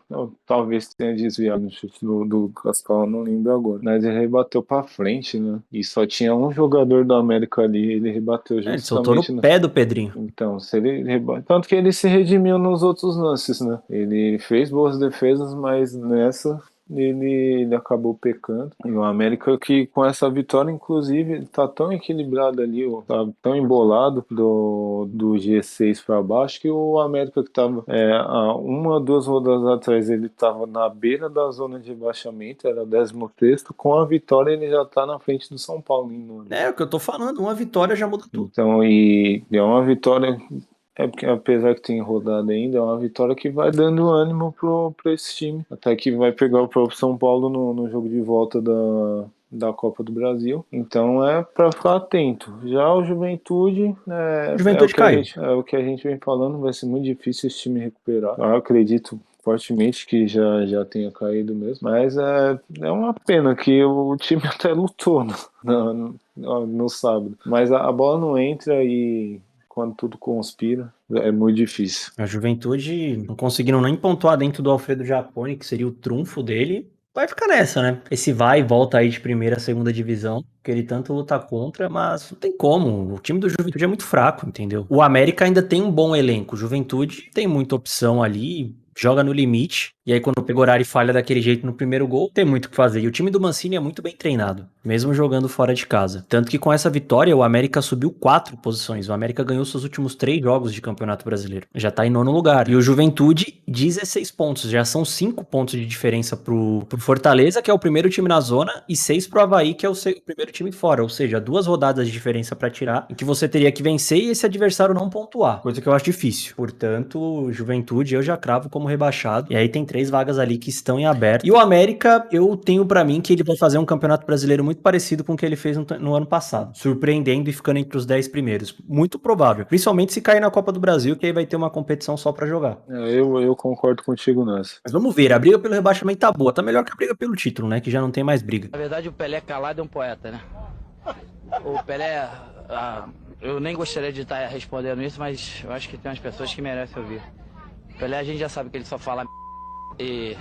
talvez tenha desviado no chute do Cascal, não lembro agora. Mas ele rebateu pra frente, né? E só tinha um jogador do América ali, ele rebateu justamente. Ele soltou no pé do Pedrinho. Então, se ele tanto que ele se redimiu nos outros lances, né? Ele fez boas defesas, mas nessa ele acabou pecando. E o América que com essa vitória, inclusive, tá tão equilibrado ali, tá tão embolado do G6 para baixo, que o América que tava 1 ou 2 rodadas atrás, ele tava na beira da zona de rebaixamento, era 16º, com a vitória ele já tá na frente do São Paulo. É o que eu tô falando, uma vitória já muda tudo. Então, e é uma vitória... porque apesar que tem rodada ainda, é uma vitória que vai dando ânimo pra esse time. Até que vai pegar o próprio São Paulo no jogo de volta da Copa do Brasil. Então é pra ficar atento. Já o Juventude... é o que a gente vem falando, vai ser muito difícil esse time recuperar. Eu acredito fortemente que já tenha caído mesmo. Mas é uma pena que o time até lutou no sábado. Mas a bola não entra e... quando tudo conspira, é muito difícil. A Juventude não conseguindo nem pontuar dentro do Alfredo Jaconi, que seria o trunfo dele, vai ficar nessa, né? Esse vai e volta aí de primeira a segunda divisão, que ele tanto luta contra, mas não tem como. O time do Juventude é muito fraco, entendeu? O América ainda tem um bom elenco. O Juventude tem muita opção ali, joga no limite. E aí quando o Pegorari falha daquele jeito no primeiro gol, tem muito o que fazer. E o time do Mancini é muito bem treinado, mesmo jogando fora de casa. Tanto que com essa vitória, o América subiu 4 posições. O América ganhou seus últimos 3 jogos de Campeonato Brasileiro. Já tá em 9º lugar. E o Juventude, 16 pontos. Já são 5 pontos de diferença pro Fortaleza, que é o primeiro time na zona, e 6 pro Avaí, que é o primeiro time fora. Ou seja, 2 rodadas de diferença pra tirar, em que você teria que vencer e esse adversário não pontuar. Coisa que eu acho difícil. Portanto, Juventude eu já cravo como rebaixado. E aí tem 3 vagas ali que estão em aberto. E o América, eu tenho pra mim que ele vai fazer um campeonato brasileiro muito parecido com o que ele fez no ano passado. Surpreendendo e ficando entre os 10 primeiros. Muito provável. Principalmente se cair na Copa do Brasil, que aí vai ter uma competição só pra jogar. Eu concordo contigo nessa. Mas vamos ver, a briga pelo rebaixamento tá boa. Tá melhor que a briga pelo título, né? Que já não tem mais briga. Na verdade, o Pelé calado é um poeta, né? O Pelé... eu nem gostaria de estar respondendo isso, mas eu acho que tem umas pessoas que merecem ouvir. O Pelé, a gente já sabe que ele só fala e,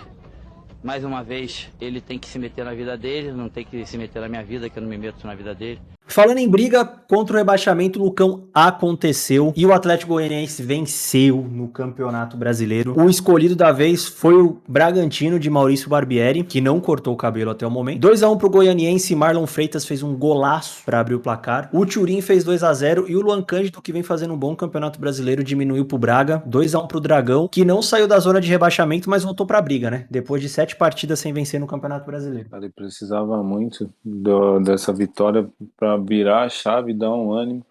mais uma vez, ele tem que se meter na vida dele, não tem que se meter na minha vida, que eu não me meto na vida dele. Falando em briga contra o rebaixamento, o Lucão aconteceu e o Atlético Goianiense venceu no Campeonato Brasileiro. O escolhido da vez foi o Bragantino de Maurício Barbieri, que não cortou o cabelo até o momento. 2-1 pro Goianiense, Marlon Freitas fez um golaço para abrir o placar. O Thurin fez 2-0 e o Luan Cândido, que vem fazendo um bom Campeonato Brasileiro, diminuiu pro Braga. 2-1 pro Dragão, que não saiu da zona de rebaixamento, mas voltou pra briga, né? Depois de 7 partidas sem vencer no Campeonato Brasileiro. Ele precisava muito dessa vitória para virar a chave, dar um ânimo.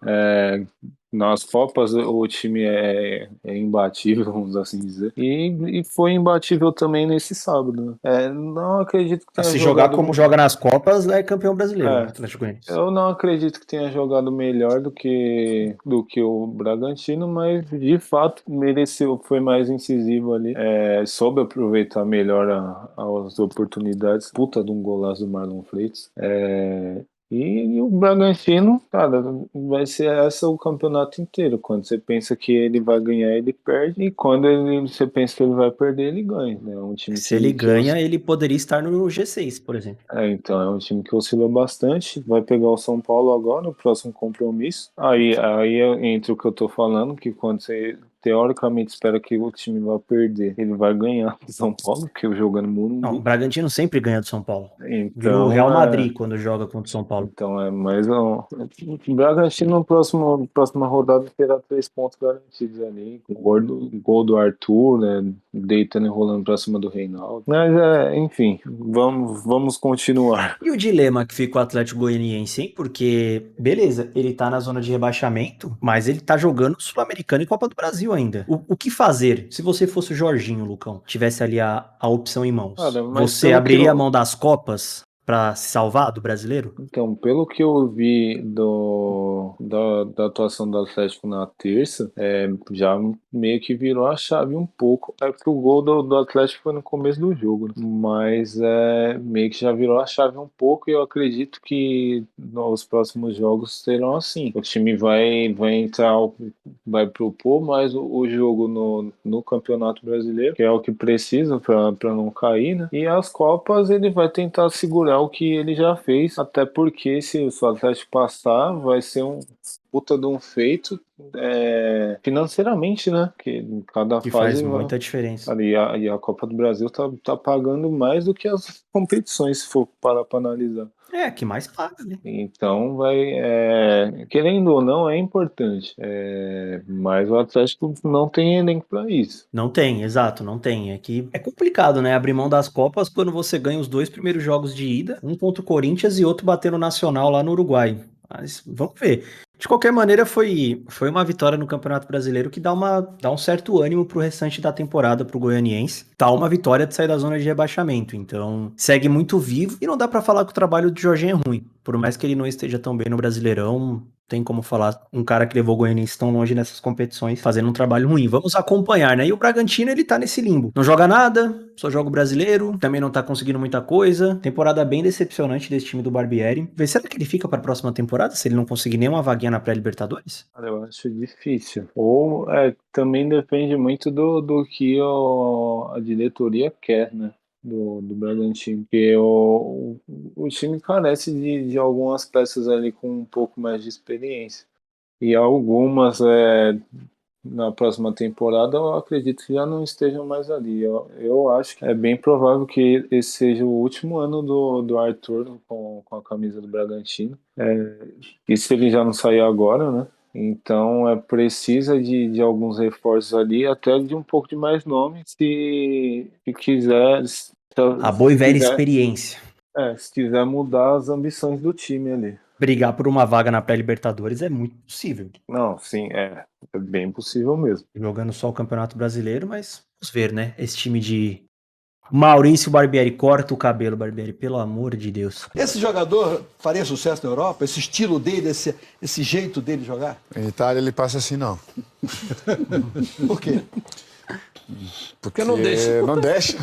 Nas Copas o time é imbatível, vamos assim dizer. E foi imbatível também nesse sábado. Não acredito que tenha Se jogado... jogar como joga nas Copas, é campeão brasileiro, Atlético Goianiense. Eu não acredito que tenha jogado melhor do que o Bragantino, mas de fato mereceu, foi mais incisivo ali. Soube aproveitar melhor as oportunidades. Puta de um golaço do Marlon Freitas. E o Bragantino, cara, vai ser esse o campeonato inteiro. Quando você pensa que ele vai ganhar, ele perde. E quando você pensa que ele vai perder, ele ganha. Né? Um time Se ele ganha, ele poderia estar no G6, por exemplo. Então, é um time que oscila bastante. Vai pegar o São Paulo agora, no próximo compromisso. Aí entra o que eu tô falando, que quando você teoricamente espera que o time vá perder, ele vai ganhar do São Paulo, porque o jogo é no Morumbi. Não, o Bragantino sempre ganha do São Paulo. Então, vira o Real Madrid quando joga contra o São Paulo. Então mas o Bragantino na próxima rodada terá 3 pontos garantidos ali. O gol do Arthur, né? Deitando e rolando pra cima do Reinaldo. Mas enfim, vamos continuar. E o dilema que fica o Atlético Goianiense, hein? Porque, beleza, ele tá na zona de rebaixamento, mas ele tá jogando Sul-Americano e Copa do Brasil ainda. O que fazer? Se você fosse o Jorginho, Lucão, tivesse ali a opção em mãos, você abriria a mão das Copas pra se salvar do brasileiro? Então, pelo que eu vi da atuação do Atlético na terça, já meio que virou a chave um pouco. Porque o gol do Atlético foi no começo do jogo, né? Mas meio que já virou a chave um pouco e eu acredito que nos próximos jogos serão assim. O time vai entrar, vai propor mais o jogo no Campeonato Brasileiro, que é o que precisa para não cair, né? E as Copas ele vai tentar segurar o que ele já fez, até porque se o Atlético passar, vai ser um puta de um feito financeiramente, né? Que cada que fase faz muita diferença. E a Copa do Brasil tá pagando mais do que as competições, se for parar para analisar. Que mais paga, né? Então querendo ou não, é importante. Mas o Atlético não tem elenco para isso. Não tem, exato, não tem. É complicado, né? Abrir mão das Copas quando você ganha os 2 primeiros jogos de ida, um contra o Corinthians e outro batendo o Nacional lá no Uruguai. Mas vamos ver. De qualquer maneira, foi uma vitória no Campeonato Brasileiro que dá um certo ânimo pro restante da temporada pro goianiense. Tá uma vitória de sair da zona de rebaixamento, então segue muito vivo e não dá pra falar que o trabalho do Jorginho é ruim. Por mais que ele não esteja tão bem no Brasileirão, tem como falar um cara que levou o Goianiense tão longe nessas competições fazendo um trabalho ruim. Vamos acompanhar, né? E o Bragantino, ele tá nesse limbo. Não joga nada, só joga o Brasileiro, também não tá conseguindo muita coisa. Temporada bem decepcionante desse time do Barbieri. Será que ele fica pra próxima temporada, se ele não conseguir nenhuma vaguinha na pré-Libertadores? Eu acho difícil. Ou também depende muito do que a diretoria quer, né? Do Bragantino, porque o time carece de algumas peças ali com um pouco mais de experiência, e algumas na próxima temporada, eu acredito que já não estejam mais ali. Eu acho que é bem provável que esse seja o último ano do Arthur com a camisa do Bragantino. E se ele já não sair agora, né? Então precisa de alguns reforços ali, até de um pouco de mais nome, se quiser. A boa e velha quiser, experiência. se quiser mudar as ambições do time ali. Brigar por uma vaga na pré-Libertadores é muito possível. Não, sim, é bem possível mesmo. Jogando só o Campeonato Brasileiro, mas vamos ver, né? Esse time de Maurício Barbieri, corta o cabelo, Barbieri, pelo amor de Deus. Esse jogador faria sucesso na Europa? Esse estilo dele, esse jeito dele jogar? Em Itália ele passa assim, não. Por quê? Porque não deixa. Não deixa.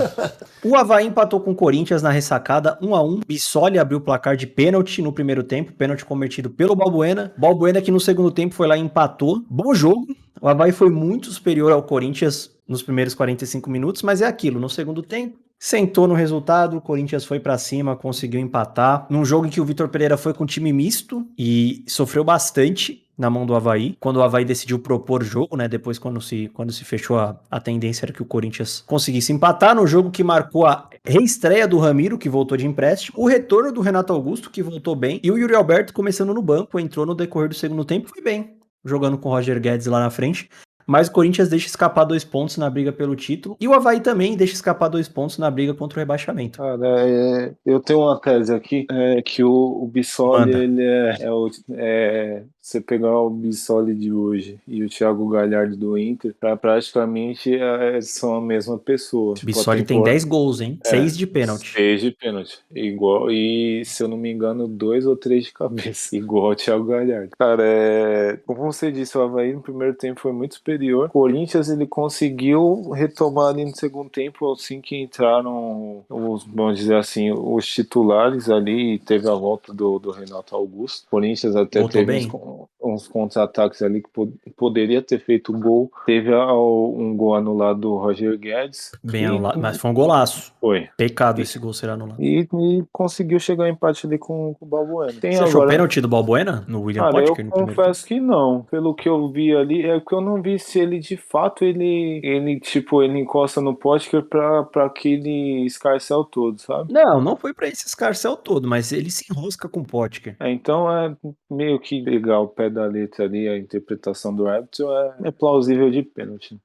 O Avaí empatou com o Corinthians na ressacada 1-1. Bissoli abriu o placar de pênalti no primeiro tempo, pênalti cometido pelo Balbuena. Balbuena que no segundo tempo foi lá e empatou. Bom jogo. O Avaí foi muito superior ao Corinthians nos primeiros 45 minutos, mas é aquilo, no segundo tempo sentou no resultado, o Corinthians foi pra cima, conseguiu empatar. Num jogo em que o Vitor Pereira foi com time misto e sofreu bastante na mão do Avaí, quando o Avaí decidiu propor jogo, né, depois quando se fechou a tendência era que o Corinthians conseguisse empatar, no jogo que marcou a reestreia do Ramiro, que voltou de empréstimo, o retorno do Renato Augusto, que voltou bem, e o Yuri Alberto começando no banco, entrou no decorrer do segundo tempo, foi bem, jogando com o Roger Guedes lá na frente. Mas o Corinthians deixa escapar 2 pontos na briga pelo título. E o Avaí também deixa escapar 2 pontos na briga contra o rebaixamento. Cara, eu tenho uma tese aqui, que o Bissoli, ele você pegar o Bissoli de hoje e o Thiago Galhardo do Inter, praticamente são a mesma pessoa. O Bissoli tem 10 gols, hein? 6 de pênalti. 6 de pênalti. Igual, e se eu não me engano, 2 ou 3 de cabeça. Igual o Thiago Galhardo. Cara, como você disse, o Avaí no primeiro tempo foi muito superior. O Corinthians, ele conseguiu retomar ali no segundo tempo, assim que entraram vamos dizer assim, os titulares ali, e teve a volta do Renato Augusto. O Corinthians até teve uns contra-ataques ali que poderia ter feito gol. Teve um gol anulado do Roger Guedes. Bem anulado, mas foi um golaço. Foi. Pecado esse gol ser anulado. E conseguiu chegar ao empate ali com o Balbuena. Você achou pênalti do Balbuena no William Potker? Eu confesso que não. Pelo que eu vi ali, é que eu não vi se ele de fato ele encosta no Potker pra aquele escarcel todo, sabe? Não foi pra esse escarcel todo, mas ele se enrosca com o Potker. Então é meio que pegar o pé da letra ali, a interpretação do árbitro é plausível de pênalti.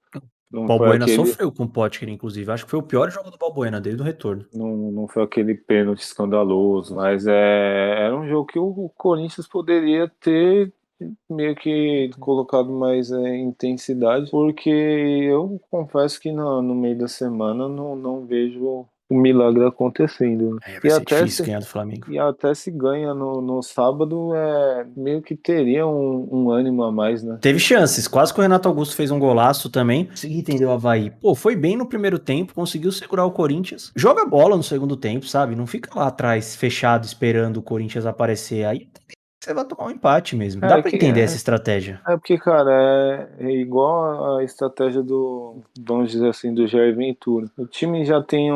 O Balbuena sofreu com o Potker, inclusive. Acho que foi o pior jogo do Balbuena desde o retorno. Não foi aquele pênalti escandaloso, mas era um jogo que o Corinthians poderia ter meio que colocado mais intensidade, porque eu confesso que no meio da semana não vejo o milagre acontecendo. Vai ser difícil ganhar do Flamengo. E até se ganha no sábado, meio que teria um ânimo a mais, né? Teve chances, quase que o Renato Augusto fez um golaço também. Consegui entender o Avaí. Foi bem no primeiro tempo, conseguiu segurar o Corinthians. Joga bola no segundo tempo, sabe? Não fica lá atrás, fechado, esperando o Corinthians aparecer. Aí você vai tomar um empate mesmo. Dá pra entender essa estratégia. Porque, cara, é igual a estratégia vamos dizer assim, do Jair Ventura. O time já tem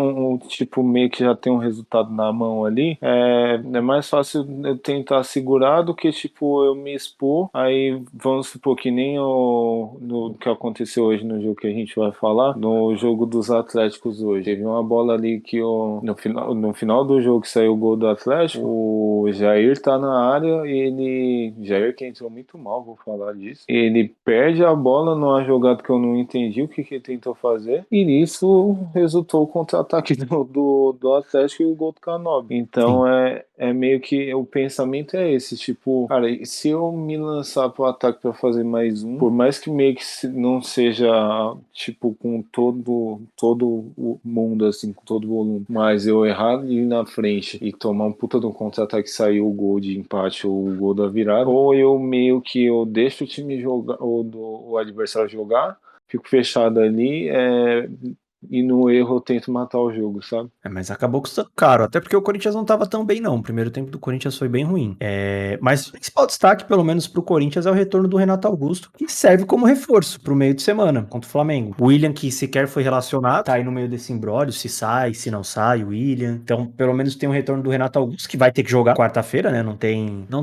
meio que já tem um resultado na mão ali. É mais fácil eu tentar segurar do que, eu me expor. Aí, vamos supor que nem no que aconteceu hoje no jogo que a gente vai falar, no jogo dos Atléticos hoje. Teve uma bola ali que no final do jogo que saiu o gol do Atlético, o Jair tá na área e Jair, que entrou muito mal, vou falar disso. Ele perde a bola numa jogada que eu não entendi o que ele tentou fazer, e nisso resultou o contra-ataque do Atlético e o gol do Canóbio. Então é meio que o pensamento é esse, cara, se eu me lançar pro ataque para fazer mais um, por mais que meio que não seja com todo o mundo assim, com todo o volume, mas eu errar ali na frente e tomar um puta de um contra-ataque e sair o gol de empate ou o gol da virada, ou eu meio que eu deixo o time jogar, ou o adversário jogar, fico fechado ali, e no erro eu tento matar o jogo, sabe? Mas acabou custando caro, até porque o Corinthians não tava tão bem, não. O primeiro tempo do Corinthians foi bem ruim. Mas o principal destaque, pelo menos pro Corinthians, é o retorno do Renato Augusto, que serve como reforço pro meio de semana contra o Flamengo. O William, que sequer foi relacionado, tá aí no meio desse imbróglio, se sai, se não sai, o William. Então, pelo menos tem o retorno do Renato Augusto, que vai ter que jogar quarta-feira, né? Não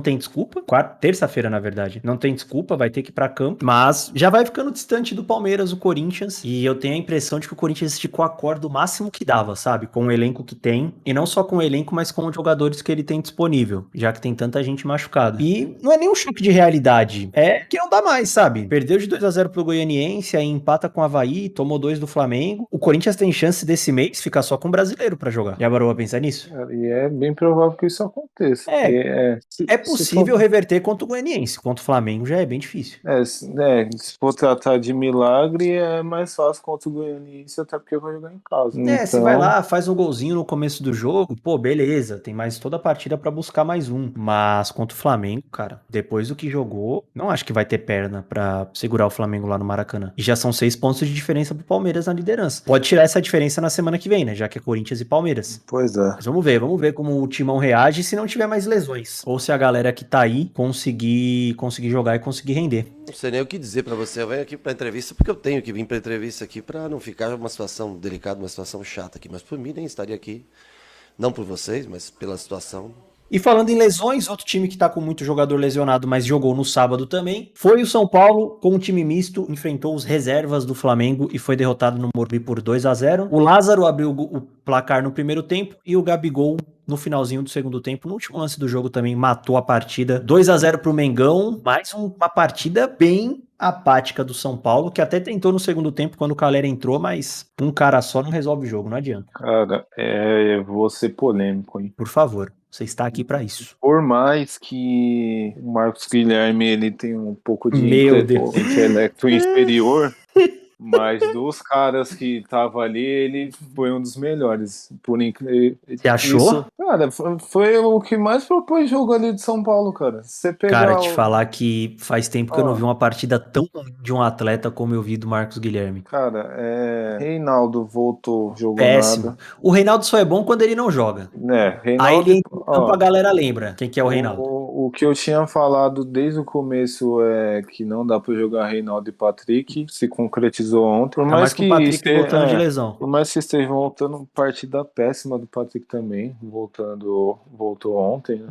tem desculpa. Terça-feira, na verdade. Não tem desculpa, vai ter que ir pra campo. Mas já vai ficando distante do Palmeiras, o Corinthians. E eu tenho a impressão de que o Corinthians esticou a corda o máximo que dava, sabe? Com o elenco que tem. E não só com o elenco, mas com os jogadores que ele tem disponível. Já que tem tanta gente machucada. E não é nem um choque de realidade. É que não dá mais, sabe? Perdeu de 2-0 pro Goianiense, aí empata com o Avaí, tomou 2 do Flamengo. O Corinthians tem chance desse mês ficar só com o brasileiro pra jogar. Já parou a pensar nisso? E é bem provável que isso aconteça. É possível reverter contra o Goianiense. Contra o Flamengo já é bem difícil. Se for tratar de milagre, é mais fácil contra o Goianiense, até porque vai jogar em casa. Se vai lá, faz um golzinho no começo do jogo, pô, beleza, tem mais toda a partida pra buscar mais um. Mas contra o Flamengo, cara, depois do que jogou, não acho que vai ter perna pra segurar o Flamengo lá no Maracanã. E já são 6 pontos de diferença pro Palmeiras na liderança. Pode tirar essa diferença na semana que vem, né? Já que é Corinthians e Palmeiras. Pois é. Mas vamos ver como o Timão reage se não tiver mais lesões. Ou se a galera que tá aí conseguir jogar e conseguir render. Não sei nem o que dizer pra você. Eu venho aqui pra entrevista porque eu tenho que vir pra entrevista aqui pra não ficar uma situação delicada, uma situação chata aqui. Mas por mim nem estaria aqui. Não por vocês, mas pela situação. E falando em lesões, outro time que tá com muito jogador lesionado, mas jogou no sábado também, foi o São Paulo, com um time misto, enfrentou os reservas do Flamengo e foi derrotado no Morumbi por 2-0. O Lázaro abriu o placar no primeiro tempo e o Gabigol, no finalzinho do segundo tempo, no último lance do jogo também, matou a partida. 2-0 pro Mengão, mais uma partida bem apática do São Paulo, que até tentou no segundo tempo quando o Calera entrou, mas um cara só não resolve o jogo, não adianta. Cara, vou ser polêmico, hein? Por favor, você está aqui pra isso. Por mais que o Marcos Guilherme ele tem um pouco de intelecto inferior, mas dos caras que estavam ali, ele foi um dos melhores. Você achou? Cara, foi o que mais propôs jogo ali de São Paulo, cara. Você pegar Cara, te falar que faz tempo que eu não vi uma partida tão de um atleta como eu vi do Marcos Guilherme. Cara, Reinaldo voltou, jogou péssimo. nada. O Reinaldo só é bom quando ele não joga. Reinaldo, aí ele entra em campo, a galera lembra quem que é o Reinaldo. O que eu tinha falado desde o começo é que não dá pra jogar Reinaldo e Patrick, se concretizou ontem. Por mais que o Patrick voltando de lesão. Por mais que esteja voltando, partida péssima do Patrick também, voltou ontem.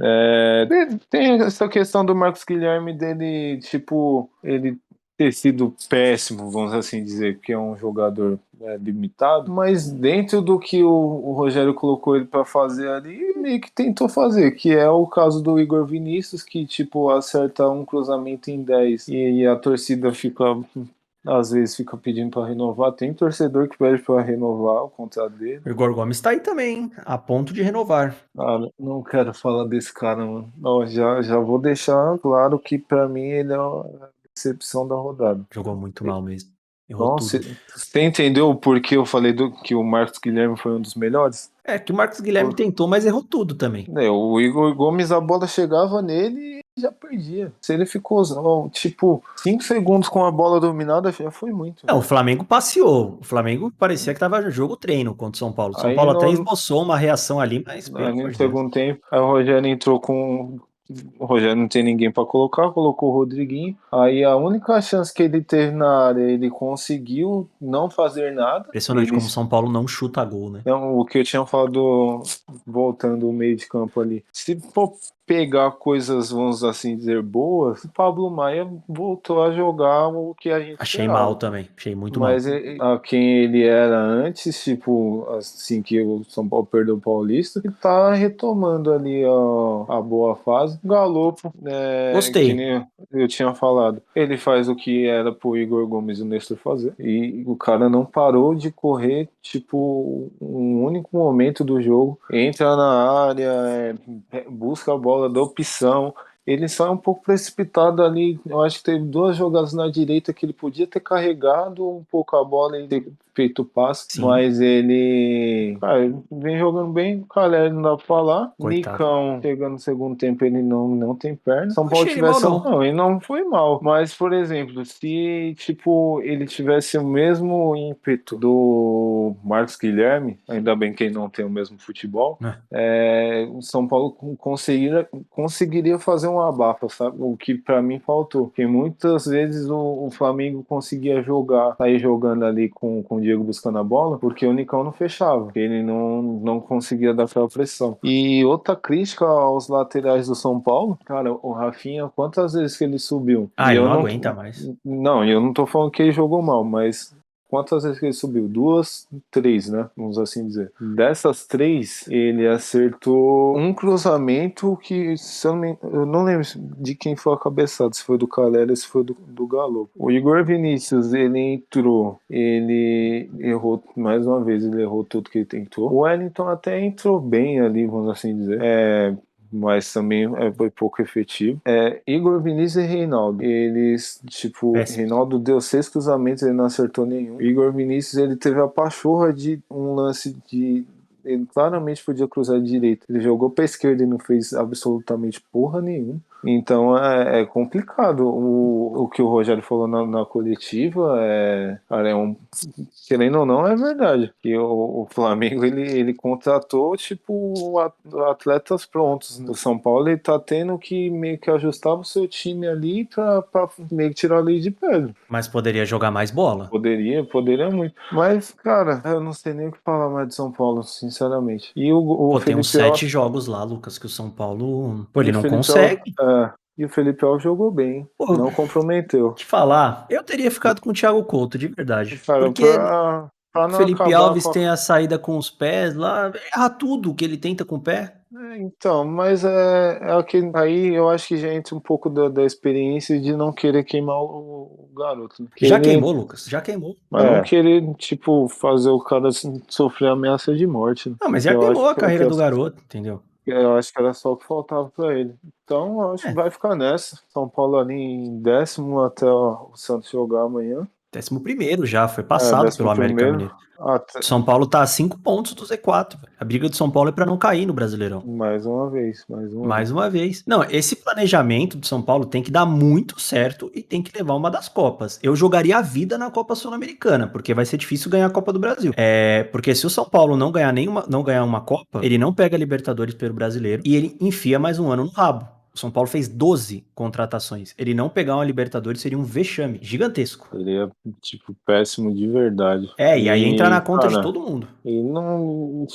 Tem essa questão do Marcos Guilherme dele, tipo, ele ter sido péssimo, vamos assim dizer, porque é um jogador limitado, mas dentro do que o Rogério colocou ele para fazer ali, meio que tentou fazer, que é o caso do Igor Vinícius, que tipo acerta um cruzamento em 10 e a torcida às vezes fica pedindo para renovar. Tem torcedor que pede para renovar o contrato dele. O Igor Gomes tá aí também, hein? A ponto de renovar. Não quero falar desse cara, mano. Já vou deixar claro que para mim ele é a decepção da rodada. Jogou muito mal mesmo. Nossa, você entendeu o porquê eu falei que o Marcos Guilherme foi um dos melhores? Que o Marcos Guilherme tentou, mas errou tudo também. O Igor Gomes, a bola chegava nele e já perdia. Se ele ficou, 5 segundos com a bola dominada, já foi muito. O Flamengo passeou. O Flamengo parecia que tava jogo treino contra o São Paulo. O São Paulo até esboçou uma reação ali, mas... no segundo tempo, aí o Rogério entrou com... O Rogério não tem ninguém para colocar, colocou o Rodriguinho. Aí a única chance que ele teve na área, ele conseguiu não fazer nada. Impressionante como o São Paulo não chuta gol, né? Então, o que eu tinha falado, voltando o meio de campo ali. Se for pegar coisas, vamos assim dizer, boas, o Pablo Maia voltou a jogar o que a gente achei mal também, achei muito mal. Mas a quem ele era antes, tipo, assim que o São Paulo perdeu o Paulista, ele tá retomando ali a boa fase. Galopo, gostei. Que nem eu tinha falado, ele faz o que era pro Igor Gomes e o Nestor fazer, e o cara não parou de correr, tipo, um único momento do jogo, entra na área, busca a bola da opção. Ele só é um pouco precipitado ali. Eu acho que teve 2 jogadas na direita que ele podia ter carregado um pouco a bola e feito passe, mas ele vem jogando bem. O Caleri não dá pra falar. Coitado. Nicão, chegando no segundo tempo, ele não tem perna. São Paulo tivesse... Não, ele não foi mal. Mas, por exemplo, se tipo, ele tivesse o mesmo ímpeto do Marcos Guilherme, ainda bem que ele não tem o mesmo futebol, o São Paulo conseguiria fazer um abafa, sabe? O que pra mim faltou. Porque muitas vezes o Flamengo conseguia sair jogando ali com o Diego buscando a bola, porque o Nicão não fechava, porque ele não conseguia dar aquela pressão. E outra crítica aos laterais do São Paulo, cara, o Rafinha, quantas vezes que ele subiu? Ele não aguenta mais. Não, eu não tô falando que ele jogou mal, mas quantas vezes que ele subiu? 2, 3, né? Vamos assim dizer. Dessas 3, ele acertou um cruzamento que, se eu não lembro de quem foi a cabeçada, se foi do Caleri ou se foi do Galo. O Igor Vinícius, ele entrou, ele errou, mais uma vez, ele errou tudo que ele tentou. O Wellington até entrou bem ali, vamos assim dizer. Mas também foi pouco efetivo. Igor Vinícius e Reinaldo. Eles, Reinaldo deu 6 cruzamentos, ele não acertou nenhum. Igor Vinícius, ele teve a pachorra de um lance de... Ele claramente podia cruzar de direita. Ele jogou pra esquerda e não fez absolutamente porra nenhuma. Então é complicado. O que o Rogério falou na coletiva querendo ou não, é verdade. Que o Flamengo ele contratou atletas prontos. O São Paulo ele tá tendo que meio que ajustar o seu time ali pra meio que tirar a lei de pedra. Mas poderia jogar mais bola? Poderia muito. Mas, cara, eu não sei nem o que falar mais de São Paulo, sinceramente. E tem uns 7 jogos lá, Lucas, que o São Paulo... ele não consegue. E o Felipe Alves jogou bem, não comprometeu. Te falar, eu teria ficado com o Thiago Couto, de verdade. Cara, porque pra o Felipe Alves tem a saída com os pés lá, erra tudo que ele tenta com o pé. Então, mas aí eu acho que já entra um pouco da experiência de não querer queimar o garoto. Né? Já queimou, Lucas, já queimou. Mas não querer, fazer o cara sofrer ameaça de morte. Né? Não, mas já queimou a carreira do garoto, entendeu? Eu acho que era só o que faltava pra ele. Então, eu acho que vai ficar nessa. São Paulo ali em 10º até o Santos jogar amanhã. 11º já, foi passado pelo América Mineiro. São Paulo tá a 5 pontos do Z4. A briga do São Paulo é pra não cair no Brasileirão. Mais uma vez. Não, esse planejamento do São Paulo tem que dar muito certo e tem que levar uma das Copas. Eu jogaria a vida na Copa Sul-Americana, porque vai ser difícil ganhar a Copa do Brasil. Porque se o São Paulo não ganhar uma Copa, ele não pega a Libertadores pelo Brasileiro e ele enfia mais um ano no rabo. O São Paulo fez 12 contratações. Ele não pegar uma Libertadores seria um vexame gigantesco. Seria, péssimo de verdade. E aí entra na conta de todo mundo. E não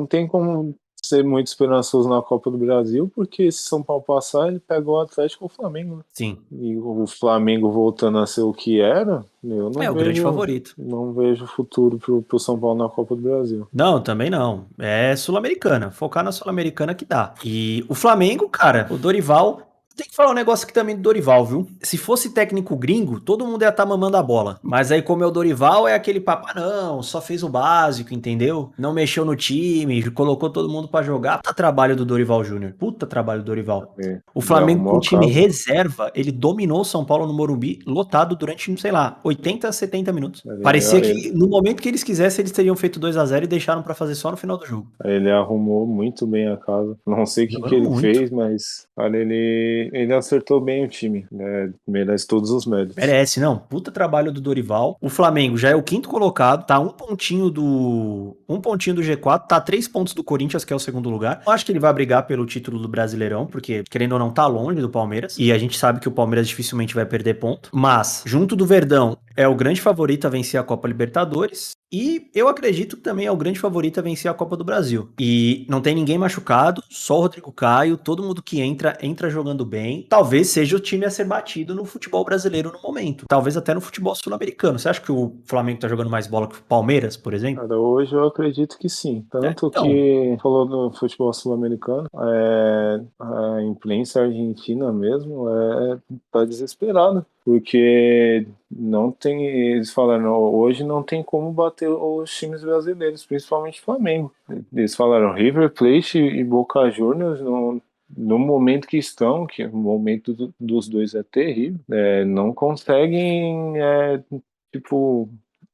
tem como ser muito esperançoso na Copa do Brasil, porque se São Paulo passar, ele pega o Atlético ou o Flamengo. Né? Sim. E o Flamengo voltando a ser o que era, eu não vejo... o grande favorito. Não vejo futuro pro São Paulo na Copa do Brasil. Não, também não. É Sul-Americana. Focar na Sul-Americana que dá. E o Flamengo, cara, o Dorival... Tem que falar um negócio aqui também do Dorival, viu? Se fosse técnico gringo, todo mundo ia estar mamando a bola. Mas aí, como é o Dorival, é aquele papo, não, só fez o básico, entendeu? Não mexeu no time, colocou todo mundo pra jogar. Puta trabalho do Dorival Júnior. Puta trabalho do Dorival. O Flamengo, com o time reserva, ele dominou o São Paulo no Morumbi, lotado durante, 80, 70 minutos. Parecia que no momento que eles quisessem, eles teriam feito 2-0 e deixaram pra fazer só no final do jogo. Ele arrumou muito bem a casa. Não sei o que ele fez, mas ele acertou bem o time, né? Merece todos os méritos. Merece, não. Puta trabalho do Dorival. O Flamengo já é o 5º colocado, tá um pontinho do G4, tá 3 pontos do Corinthians, que é o 2º lugar. Eu acho que ele vai brigar pelo título do Brasileirão, porque, querendo ou não, tá longe do Palmeiras. E a gente sabe que o Palmeiras dificilmente vai perder ponto. Mas, junto do Verdão, é o grande favorito a vencer a Copa Libertadores. E eu acredito que também é o grande favorito a vencer a Copa do Brasil. E não tem ninguém machucado, só o Rodrigo Caio, todo mundo que entra jogando bem. Talvez seja o time a ser batido no futebol brasileiro no momento. Talvez até no futebol sul-americano. Você acha que o Flamengo tá jogando mais bola que o Palmeiras, por exemplo? Cara, hoje eu acredito que sim. Tanto que falou no futebol sul-americano, a imprensa argentina mesmo tá desesperada. Porque eles falaram, hoje não tem como bater os times brasileiros, principalmente o Flamengo. Eles falaram, River Plate e Boca Juniors, no momento que estão, que o momento dos dois é terrível, não conseguem,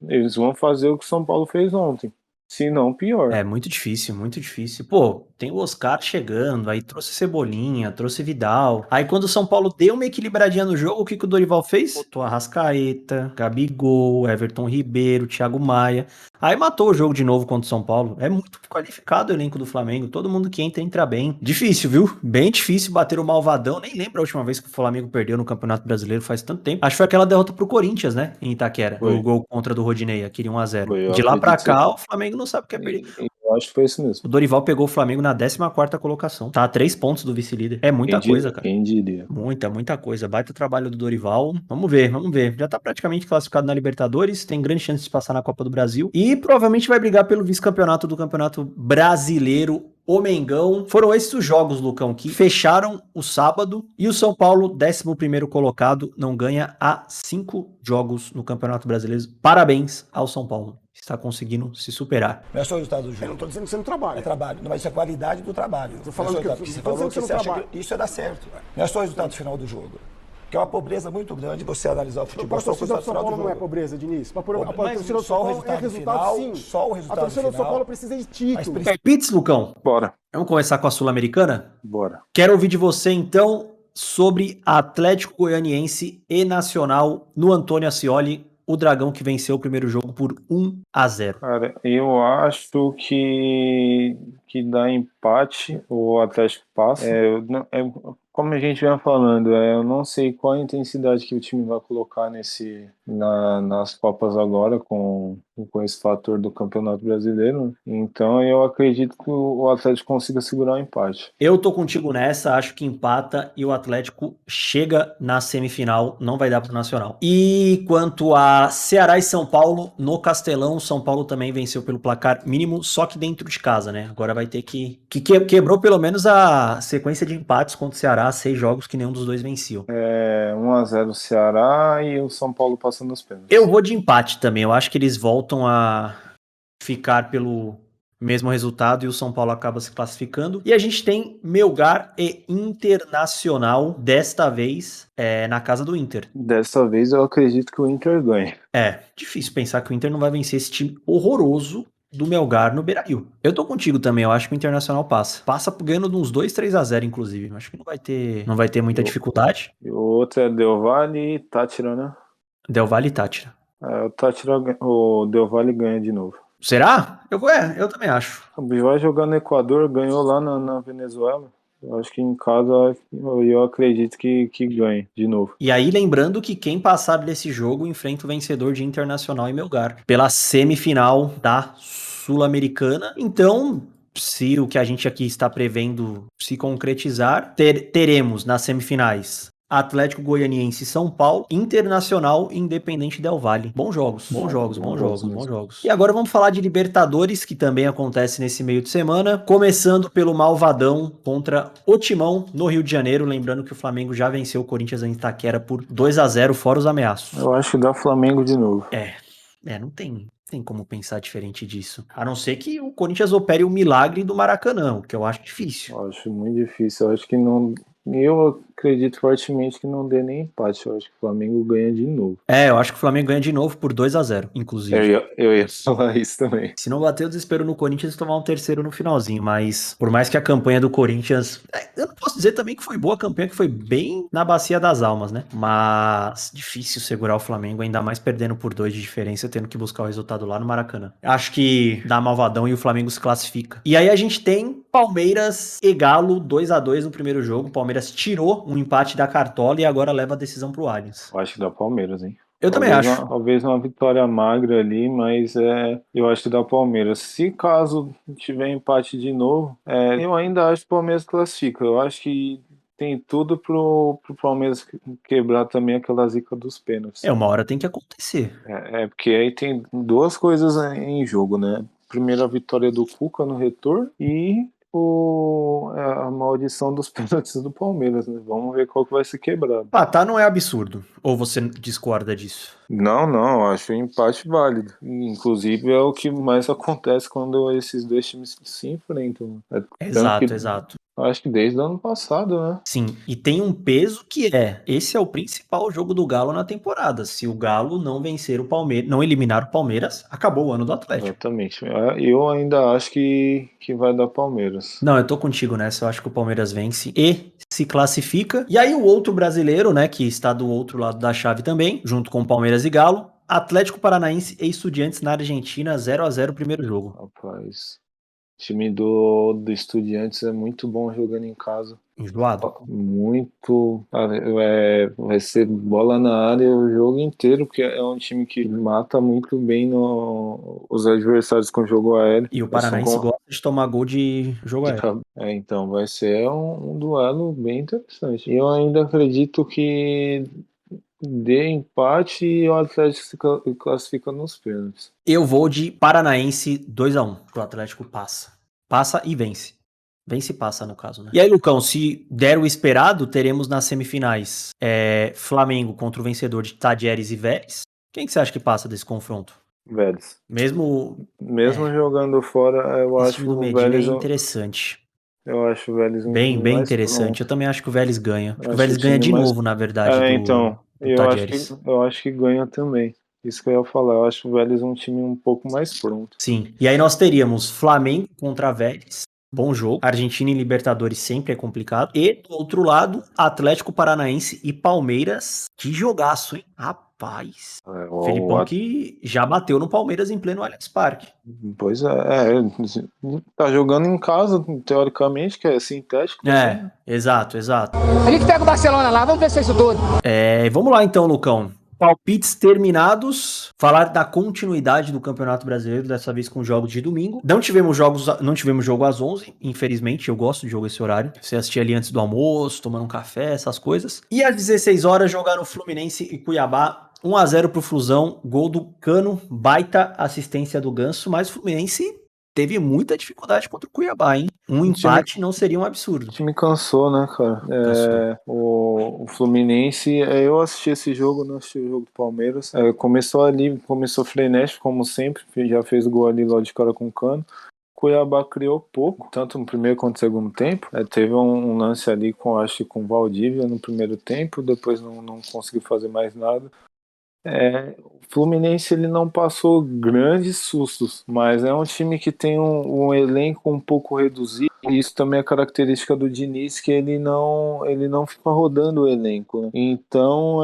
Eles vão fazer o que o São Paulo fez ontem. Se não, pior. É muito difícil, muito difícil. Pô, tem o Oscar chegando, aí trouxe Cebolinha, trouxe Vidal. Aí quando o São Paulo deu uma equilibradinha no jogo, o que o Dorival fez? Botou Arrascaeta, Gabigol, Everton Ribeiro, Thiago Maia. Aí matou o jogo de novo contra o São Paulo. É muito qualificado o elenco do Flamengo. Todo mundo que entra bem. Difícil, viu? Bem difícil bater o Malvadão. Nem lembro a última vez que o Flamengo perdeu no Campeonato Brasileiro, faz tanto tempo. Acho que foi aquela derrota pro Corinthians, né? Em Itaquera. O gol contra do Rodinei, aquele 1-0. De lá pra cá, o Flamengo não sabe o que é perder. Eu acho que foi isso mesmo. O Dorival pegou o Flamengo na 14ª colocação. Tá a 3 pontos do vice-líder. É muita coisa, cara. Quem diria? Muita coisa. Baita trabalho do Dorival. Vamos ver. Já tá praticamente classificado na Libertadores. Tem grande chance de passar na Copa do Brasil. E provavelmente vai brigar pelo vice-campeonato do Campeonato Brasileiro. O Mengão. Foram esses os jogos, Lucão, que fecharam o sábado. E o São Paulo, 11º colocado, não ganha há 5 jogos no Campeonato Brasileiro. Parabéns ao São Paulo. Está conseguindo se superar. Não é só o resultado do jogo. Eu não tô dizendo que você não trabalha. É trabalho. Não vai ser a qualidade do trabalho. Tô falando que você falou que você acha que isso é dar certo. Não é só o resultado final do jogo. Que é uma pobreza muito grande você analisar o futebol. A torcida do São Paulo não é pobreza, Diniz. A torcida do São Paulo é resultado final, sim. Só o resultado A torcida final. do São Paulo precisa de título. Palpites, Lucão? Bora. Vamos começar com a Sul-Americana? Bora. Quero ouvir de você, então, sobre Atlético Goianiense e Nacional no Antônio Ascioli, o Dragão que venceu o primeiro jogo por 1-0. Cara, eu acho que dá empate, o Atlético passa. Como a gente vem falando, eu não sei qual a intensidade que o time vai colocar nas Copas agora com esse fator do Campeonato Brasileiro. Então eu acredito que o Atlético consiga segurar o empate. Eu tô contigo nessa, acho que empata e o Atlético chega na semifinal, não vai dar pro Nacional. E quanto a Ceará e São Paulo, no Castelão, o São Paulo também venceu pelo placar mínimo, só que dentro de casa, né? Agora vai ter que quebrou pelo menos a sequência de empates contra o Ceará, 6 jogos que nenhum dos dois venceu. 1-0 o Ceará e o São Paulo passando os pênaltis. Eu vou de empate também, eu acho que eles voltam a ficar pelo mesmo resultado e o São Paulo acaba se classificando. E a gente tem Melgar e Internacional, desta vez na casa do Inter. Dessa vez eu acredito que o Inter ganha. É, difícil pensar que o Inter não vai vencer esse time horroroso do Melgar no Beira-Rio. Eu tô contigo também, eu acho que o Internacional passa. Passa ganhando de uns 2-3-0, inclusive. Acho que não vai ter muita dificuldade. E o outro é Del Valle e Táchira, né? Del Valle e Táchira. O Del Valle ganha de novo. Será? Eu também acho. Vai jogar no Equador, ganhou lá na Venezuela. Eu acho que em casa eu acredito que ganhe de novo. E aí, lembrando que quem passar desse jogo enfrenta o vencedor de Internacional e Melgar pela semifinal da Sul-Americana. Então, se o que a gente aqui está prevendo se concretizar, teremos nas semifinais Atlético Goianiense e São Paulo, Internacional e Independente Del Valle. Bons jogos. E agora vamos falar de Libertadores, que também acontece nesse meio de semana, começando pelo Malvadão contra o Timão no Rio de Janeiro, lembrando que o Flamengo já venceu o Corinthians em Itaquera por 2-0, fora os ameaços. Eu acho que dá Flamengo de novo. Não tem como pensar diferente disso. A não ser que o Corinthians opere o milagre do Maracanã, o que eu acho difícil. Eu acho muito difícil. Eu acho que não... Eu acredito fortemente que não dê nem empate. Eu acho que o Flamengo ganha de novo. Eu acho que o Flamengo ganha de novo por 2-0, inclusive. Eu ia falar isso também. Se não bater o desespero no Corinthians, tomar um terceiro no finalzinho. Mas, por mais que a campanha do Corinthians... Eu não posso dizer também que foi boa a campanha, que foi bem na bacia das almas, né? Mas difícil segurar o Flamengo, ainda mais perdendo por 2 de diferença, tendo que buscar o resultado lá no Maracanã. Acho que dá Malvadão e o Flamengo se classifica. E aí a gente tem Palmeiras e Galo, 2-2 no primeiro jogo. O Palmeiras tirou um empate da Cartola e agora leva a decisão pro Allianz. Eu acho que dá Palmeiras, hein? Eu também acho. Talvez uma vitória magra ali, mas eu acho que dá Palmeiras. Se caso tiver empate de novo, eu ainda acho que o Palmeiras classifica. Eu acho que tem tudo pro Palmeiras quebrar também aquela zica dos pênaltis. Uma hora tem que acontecer. Porque aí tem 2 coisas em jogo, né? Primeiro, a vitória do Cuca no retorno e a maldição dos pênaltis do Palmeiras, né? Vamos ver qual que vai ser quebrado. Empatar não é absurdo. Ou você discorda disso? Não, acho o empate válido. Inclusive é o que mais acontece quando esses 2 times se enfrentam. Exato. Acho que desde o ano passado, né? Sim, e tem um peso que esse é o principal jogo do Galo na temporada. Se o Galo não vencer o Palmeiras, não eliminar o Palmeiras, acabou o ano do Atlético. Exatamente. Eu ainda acho que vai dar Palmeiras. Não, eu tô contigo nessa. Eu acho que o Palmeiras vence e se classifica. E aí o outro brasileiro, né, que está do outro lado da chave também, junto com Palmeiras e Galo, Atlético Paranaense e Estudiantes na Argentina, 0-0 o primeiro jogo. Rapaz, o time do Estudiantes é muito bom jogando em casa. Enjoado. Muito. Vai ser bola na área o jogo inteiro, porque é um time que mata muito bem os adversários com jogo aéreo. E o Paranaense gosta de tomar gol de jogo aéreo. Então vai ser um duelo bem interessante. E eu ainda acredito que dê empate e o Atlético se classifica nos pênaltis. Eu vou de Paranaense 2-1, que o Atlético passa. Passa e vence. Vence e passa, no caso, né? E aí, Lucão, se der o esperado, teremos nas semifinais Flamengo contra o vencedor de Tadieres e Vélez. Quem que você acha que passa desse confronto? Vélez. Mesmo jogando fora, eu acho que o Vélez é interessante. Eu acho o Vélez bem interessante. Pronto. Eu também acho que o Vélez ganha. Acho que o Vélez ganha de novo, na verdade, do Tadieres. Eu acho que ganha também. Isso que eu ia falar. Eu acho o Vélez um time um pouco mais pronto. Sim. E aí nós teríamos Flamengo contra Vélez. Bom jogo. Argentina em Libertadores sempre é complicado. E, do outro lado, Atlético Paranaense e Palmeiras. Que jogaço, hein? Rapaz. Felipão que já bateu no Palmeiras em pleno Allianz Parque. Pois tá jogando em casa, teoricamente, que é sintético. Né? Exato. A gente pega o Barcelona lá, vamos ver se é isso tudo. Vamos lá então, Lucão. Palpites terminados, falar da continuidade do Campeonato Brasileiro, dessa vez com jogos de domingo. Não tivemos jogo às 11, infelizmente, eu gosto de jogo esse horário. Você assistia ali antes do almoço, tomando um café, essas coisas. E às 16 horas jogaram Fluminense e Cuiabá, 1-0 pro Flusão, gol do Cano, baita assistência do Ganso, mas o Fluminense teve muita dificuldade contra o Cuiabá, hein? Um empate não seria um absurdo. O time cansou, né, cara? O Fluminense, eu assisti esse jogo, não assisti o jogo do Palmeiras. Começou frenético, como sempre, já fez gol ali lá de cara com o Cano. Cuiabá criou pouco, tanto no primeiro quanto no segundo tempo. Teve um lance ali com o Valdívia no primeiro tempo, depois não conseguiu fazer mais nada. O Fluminense ele não passou grandes sustos, mas é um time que tem um elenco um pouco reduzido, e isso também é característica do Diniz, que ele não fica rodando o elenco, né? Então,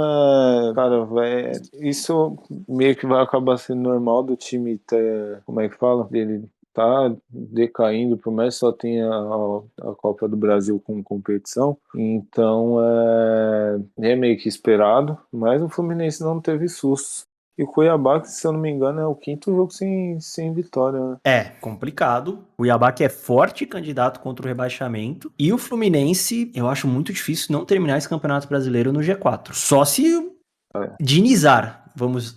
isso meio que vai acabar sendo normal do time ter, como é que fala? Ele tá decaindo, por mais que só tenha a Copa do Brasil como competição, então é meio que esperado, mas o Fluminense não teve sustos. E o Cuiabá, que, se eu não me engano, é o 5º jogo sem vitória, né? É complicado. O Cuiabá que é forte candidato contra o rebaixamento. E o Fluminense, eu acho muito difícil não terminar esse Campeonato Brasileiro no G4. Só se dinizar, vamos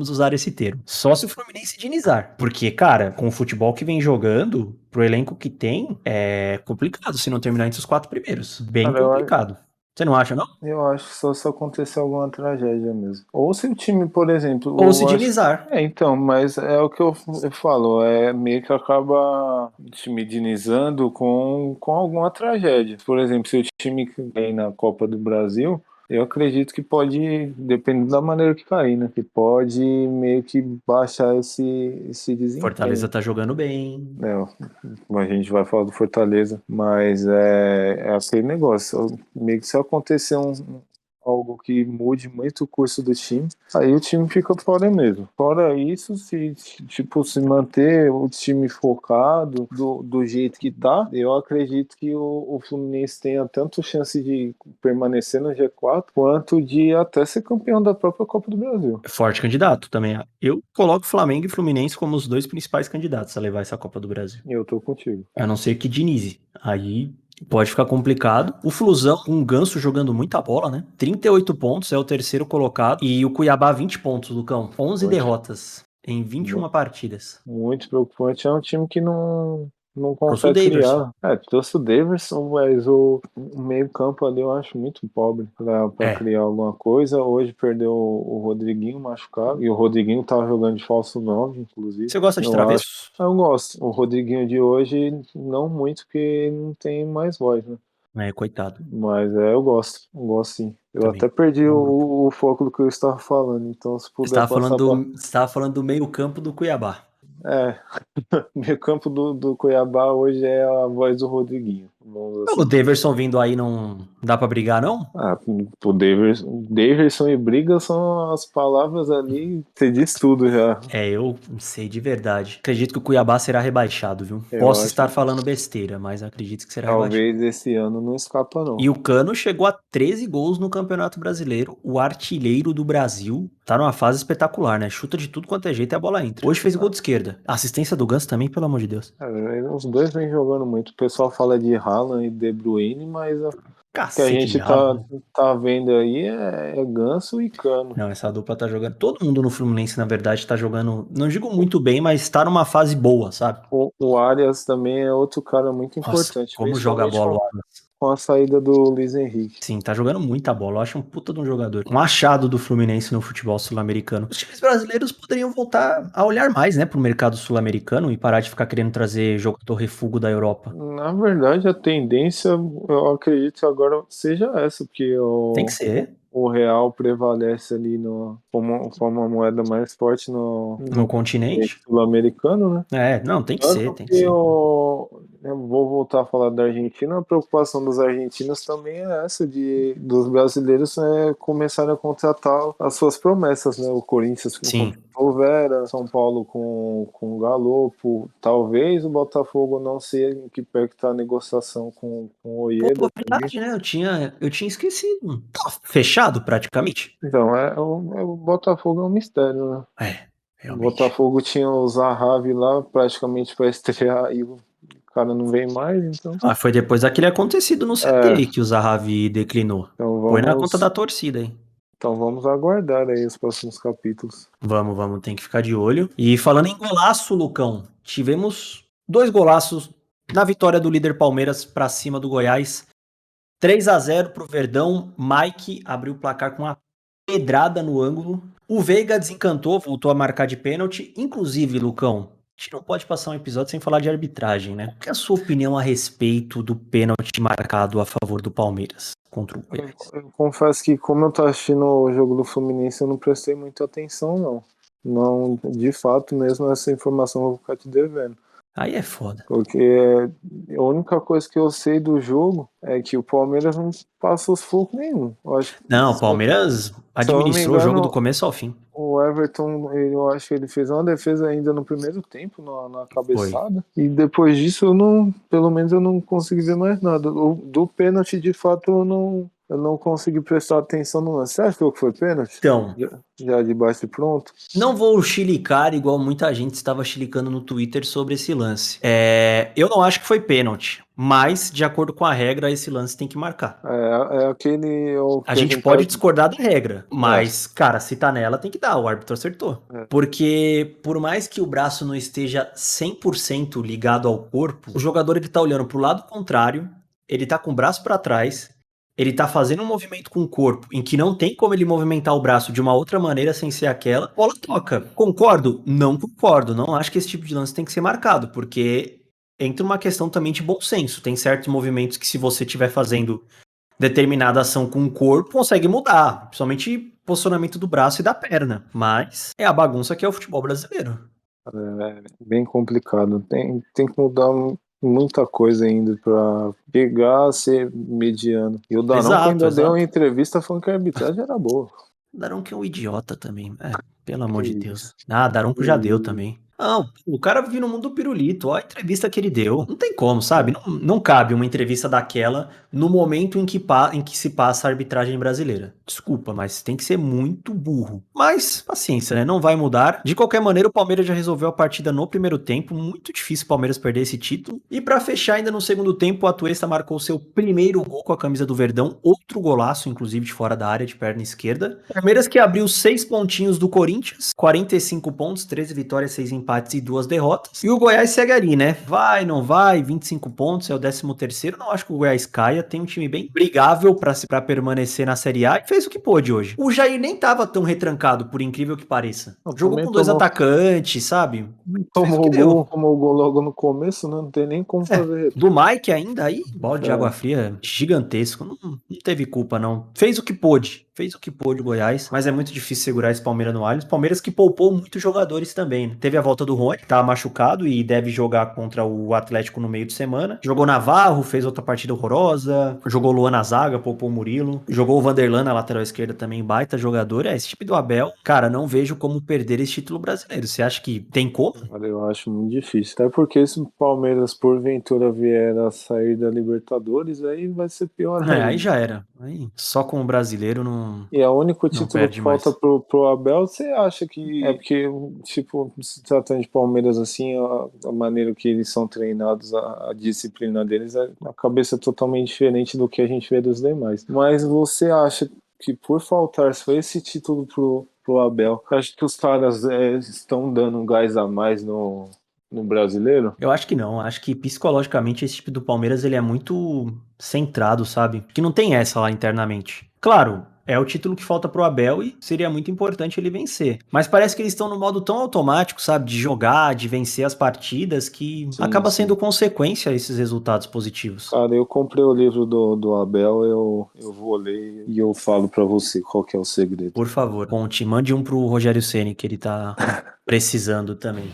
usar esse termo. Só se o Fluminense dinizar. Porque, cara, com o futebol que vem jogando, pro elenco que tem, é complicado se não terminar entre os 4 primeiros. Bem complicado. Você não acha, não? Eu acho que só se acontecer alguma tragédia mesmo. Ou se o time, por exemplo... Ou se dinizar. Então, mas é o que eu falo. Meio que acaba o time dinizando com alguma tragédia. Por exemplo, se o time vem na Copa do Brasil... Eu acredito que pode, dependendo da maneira que cair, né? Que pode meio que baixar esse desempenho. Fortaleza tá jogando bem. A gente vai falar do Fortaleza, mas é aquele negócio. Meio que se acontecer algo que mude muito o curso do time, aí o time fica fora mesmo. Fora isso, se manter o time focado do jeito que tá, eu acredito que o Fluminense tenha tanto chance de permanecer no G4, quanto de até ser campeão da própria Copa do Brasil. Forte candidato também. Eu coloco Flamengo e Fluminense como os 2 principais candidatos a levar essa Copa do Brasil. Eu tô contigo. A não ser que dinize. Aí pode ficar complicado. O Flusão, um Ganso jogando muita bola, né? 38 pontos, é o terceiro colocado. E o Cuiabá, 20 pontos, Lucão. 11 derrotas em 21 partidas. Muito preocupante. É um time que não não consegue criar. Trouxe o Daverson, mas o meio campo ali eu acho muito pobre pra criar alguma coisa. Hoje perdeu o Rodriguinho machucado, e o Rodriguinho tava jogando de falso 9, inclusive. Você gosta de travesso? Eu gosto. O Rodriguinho de hoje, não muito, porque não tem mais voz, né? Coitado. Mas eu gosto sim. Eu também. Até perdi o foco do que eu estava falando, então se puder Você estava falando do meio campo do Cuiabá. Meio campo do Cuiabá hoje é a voz do Rodriguinho. O Daverson vindo aí não dá pra brigar, não? O Daverson e briga são as palavras ali, você diz tudo já. Eu sei de verdade. Acredito que o Cuiabá será rebaixado, viu? Posso estar falando besteira, mas acredito que será rebaixado. Talvez esse ano não escapa, não. E o Cano chegou a 13 gols no Campeonato Brasileiro, o artilheiro do Brasil. Tá numa fase espetacular, né? Chuta de tudo quanto é jeito e a bola entra. Hoje fez gol de esquerda. A assistência do Ganso também, pelo amor de Deus. Os dois vêm jogando muito. O pessoal fala de Haaland e De Bruyne, mas o que a gente tá vendo aí é Ganso e Cano. Não, essa dupla tá jogando. Todo mundo no Fluminense, na verdade, tá jogando, não digo muito bem, mas tá numa fase boa, sabe? O Arias também é outro cara muito importante. Como joga a bola o Arias. Com a saída do Luiz Henrique. Sim, tá jogando muita bola. Eu acho um puta de um jogador. Um achado do Fluminense no futebol sul-americano. Os times brasileiros poderiam voltar a olhar mais, né, pro mercado sul-americano e parar de ficar querendo trazer jogador refúgio da Europa. Na verdade, a tendência, eu acredito que agora seja essa, porque tem que ser. O real prevalece ali como uma moeda mais forte no continente sul-americano, né? Tem que ser. Eu vou voltar a falar da Argentina. A preocupação dos argentinos também é essa, dos brasileiros começarem a contratar as suas promessas, né? O Corinthians com o Vera, São Paulo com o Galopo, talvez o Botafogo não sei em que pé que tá a negociação com o Oieda. Verdade, né? Eu tinha esquecido. Tá fechado praticamente. Então, o Botafogo é um mistério, né? Realmente. O Botafogo tinha o Zahavi lá praticamente para estrear e o cara não vem mais, então... Foi depois daquele acontecido no CT que o Zahavi declinou. Então Põe na conta da torcida aí. Então vamos aguardar aí os próximos capítulos. Vamos, tem que ficar de olho. E falando em golaço, Lucão, tivemos 2 golaços na vitória do líder Palmeiras para cima do Goiás. 3-0 pro Verdão. Mike abriu o placar com uma pedrada no ângulo. O Veiga desencantou, voltou a marcar de pênalti. Inclusive, Lucão, a gente não pode passar um episódio sem falar de arbitragem, né? Qual é a sua opinião a respeito do pênalti marcado a favor do Palmeiras contra o Goiás? Eu confesso que, como eu tô assistindo o jogo do Fluminense, eu não prestei muita atenção, não. Não, de fato, mesmo essa informação eu vou ficar te devendo. Aí é foda. Porque a única coisa que eu sei do jogo é que o Palmeiras não passou sufoco nenhum. O Palmeiras administrou o jogo do começo ao fim. O Everton, eu acho que ele fez uma defesa ainda no primeiro tempo, na cabeçada. E depois disso, pelo menos eu não consegui ver mais nada. Do pênalti, de fato, eu não consegui prestar atenção no lance. Você achou que foi pênalti? Então, já de baixo e pronto? Não vou chilicar igual muita gente estava chilicando no Twitter sobre esse lance. Eu não acho que foi pênalti, mas de acordo com a regra, esse lance tem que marcar. A gente pode discordar da regra, mas, cara, se tá nela, tem que dar. O árbitro acertou. Porque por mais que o braço não esteja 100% ligado ao corpo, o jogador ele tá olhando pro lado contrário, ele tá com o braço para trás, ele tá fazendo um movimento com o corpo em que não tem como ele movimentar o braço de uma outra maneira sem ser aquela, a bola toca. Concordo? Não concordo. Não acho que esse tipo de lance tem que ser marcado, porque entra uma questão também de bom senso. Tem certos movimentos que, se você estiver fazendo determinada ação com o corpo, consegue mudar, principalmente posicionamento do braço e da perna. Mas é a bagunça que é o futebol brasileiro. É bem complicado. Tem que mudar muita coisa ainda pra pegar a ser mediano. E o Daronco ainda deu uma entrevista falando que a arbitragem era boa. O Daronco é um idiota também. Pelo amor de Deus. Daronco já deu também. Não, o cara vive no mundo do pirulito. Olha a entrevista que ele deu. Não tem como, sabe? Não cabe uma entrevista daquela no momento em que se passa a arbitragem brasileira. Desculpa, mas tem que ser muito burro. Mas, paciência, né? Não vai mudar. De qualquer maneira, o Palmeiras já resolveu a partida no primeiro tempo. Muito difícil o Palmeiras perder esse título. E pra fechar, ainda no segundo tempo, o Atuesta marcou seu primeiro gol com a camisa do Verdão. Outro golaço, inclusive, de fora da área, de perna esquerda. Palmeiras que abriu 6 pontinhos do Corinthians. 45 pontos, 13 vitórias, 6 empates. empates e 2 derrotas. E o Goiás segue ali, né? Vai, não vai, 25 pontos, é o 13º. Não acho que o Goiás caia, tem um time bem brigável pra permanecer na Série A e fez o que pôde hoje. O Jair nem tava tão retrancado, por incrível que pareça. Jogou com 2 atacantes, sabe? Tomou o gol logo no começo, né? Não tem nem como fazer. Do Mike ainda aí, balde de água fria gigantesco. Não teve culpa, não. Fez o que pôde o Goiás, mas é muito difícil segurar esse Palmeiras no Allianz. Palmeiras que poupou muitos jogadores também, né? Teve a volta do Rony, que tá machucado e deve jogar contra o Atlético no meio de semana. Jogou Navarro, fez outra partida horrorosa. Jogou Luan na zaga, poupou o Murilo. Jogou o Vanderlan na lateral esquerda também, baita jogador. Esse time do Abel, cara, não vejo como perder esse título brasileiro. Você acha que tem como? Olha, eu acho muito difícil. Até porque se o Palmeiras, porventura, vier a sair da Libertadores, aí vai ser pior ainda. Aí já era. Aí, só com o brasileiro não. E é o único título que falta pro Abel. Você acha que é porque, tipo, se tratando de Palmeiras assim, a maneira que eles são treinados, a disciplina deles, a cabeça é totalmente diferente do que a gente vê dos demais. Mas você acha que por faltar só esse título pro Abel, acho que os caras estão dando um gás a mais no brasileiro? Eu acho que não, acho que psicologicamente esse time do Palmeiras ele é muito centrado, sabe? Que não tem essa lá internamente. Claro, é o título que falta pro Abel e seria muito importante ele vencer. Mas parece que eles estão no modo tão automático, sabe? De jogar, de vencer as partidas, que acaba sendo consequência esses resultados positivos. Cara, eu comprei o livro do Abel, eu vou ler e eu falo pra você qual que é o segredo. Por favor, conte, mande um pro Rogério Ceni, que ele tá precisando também.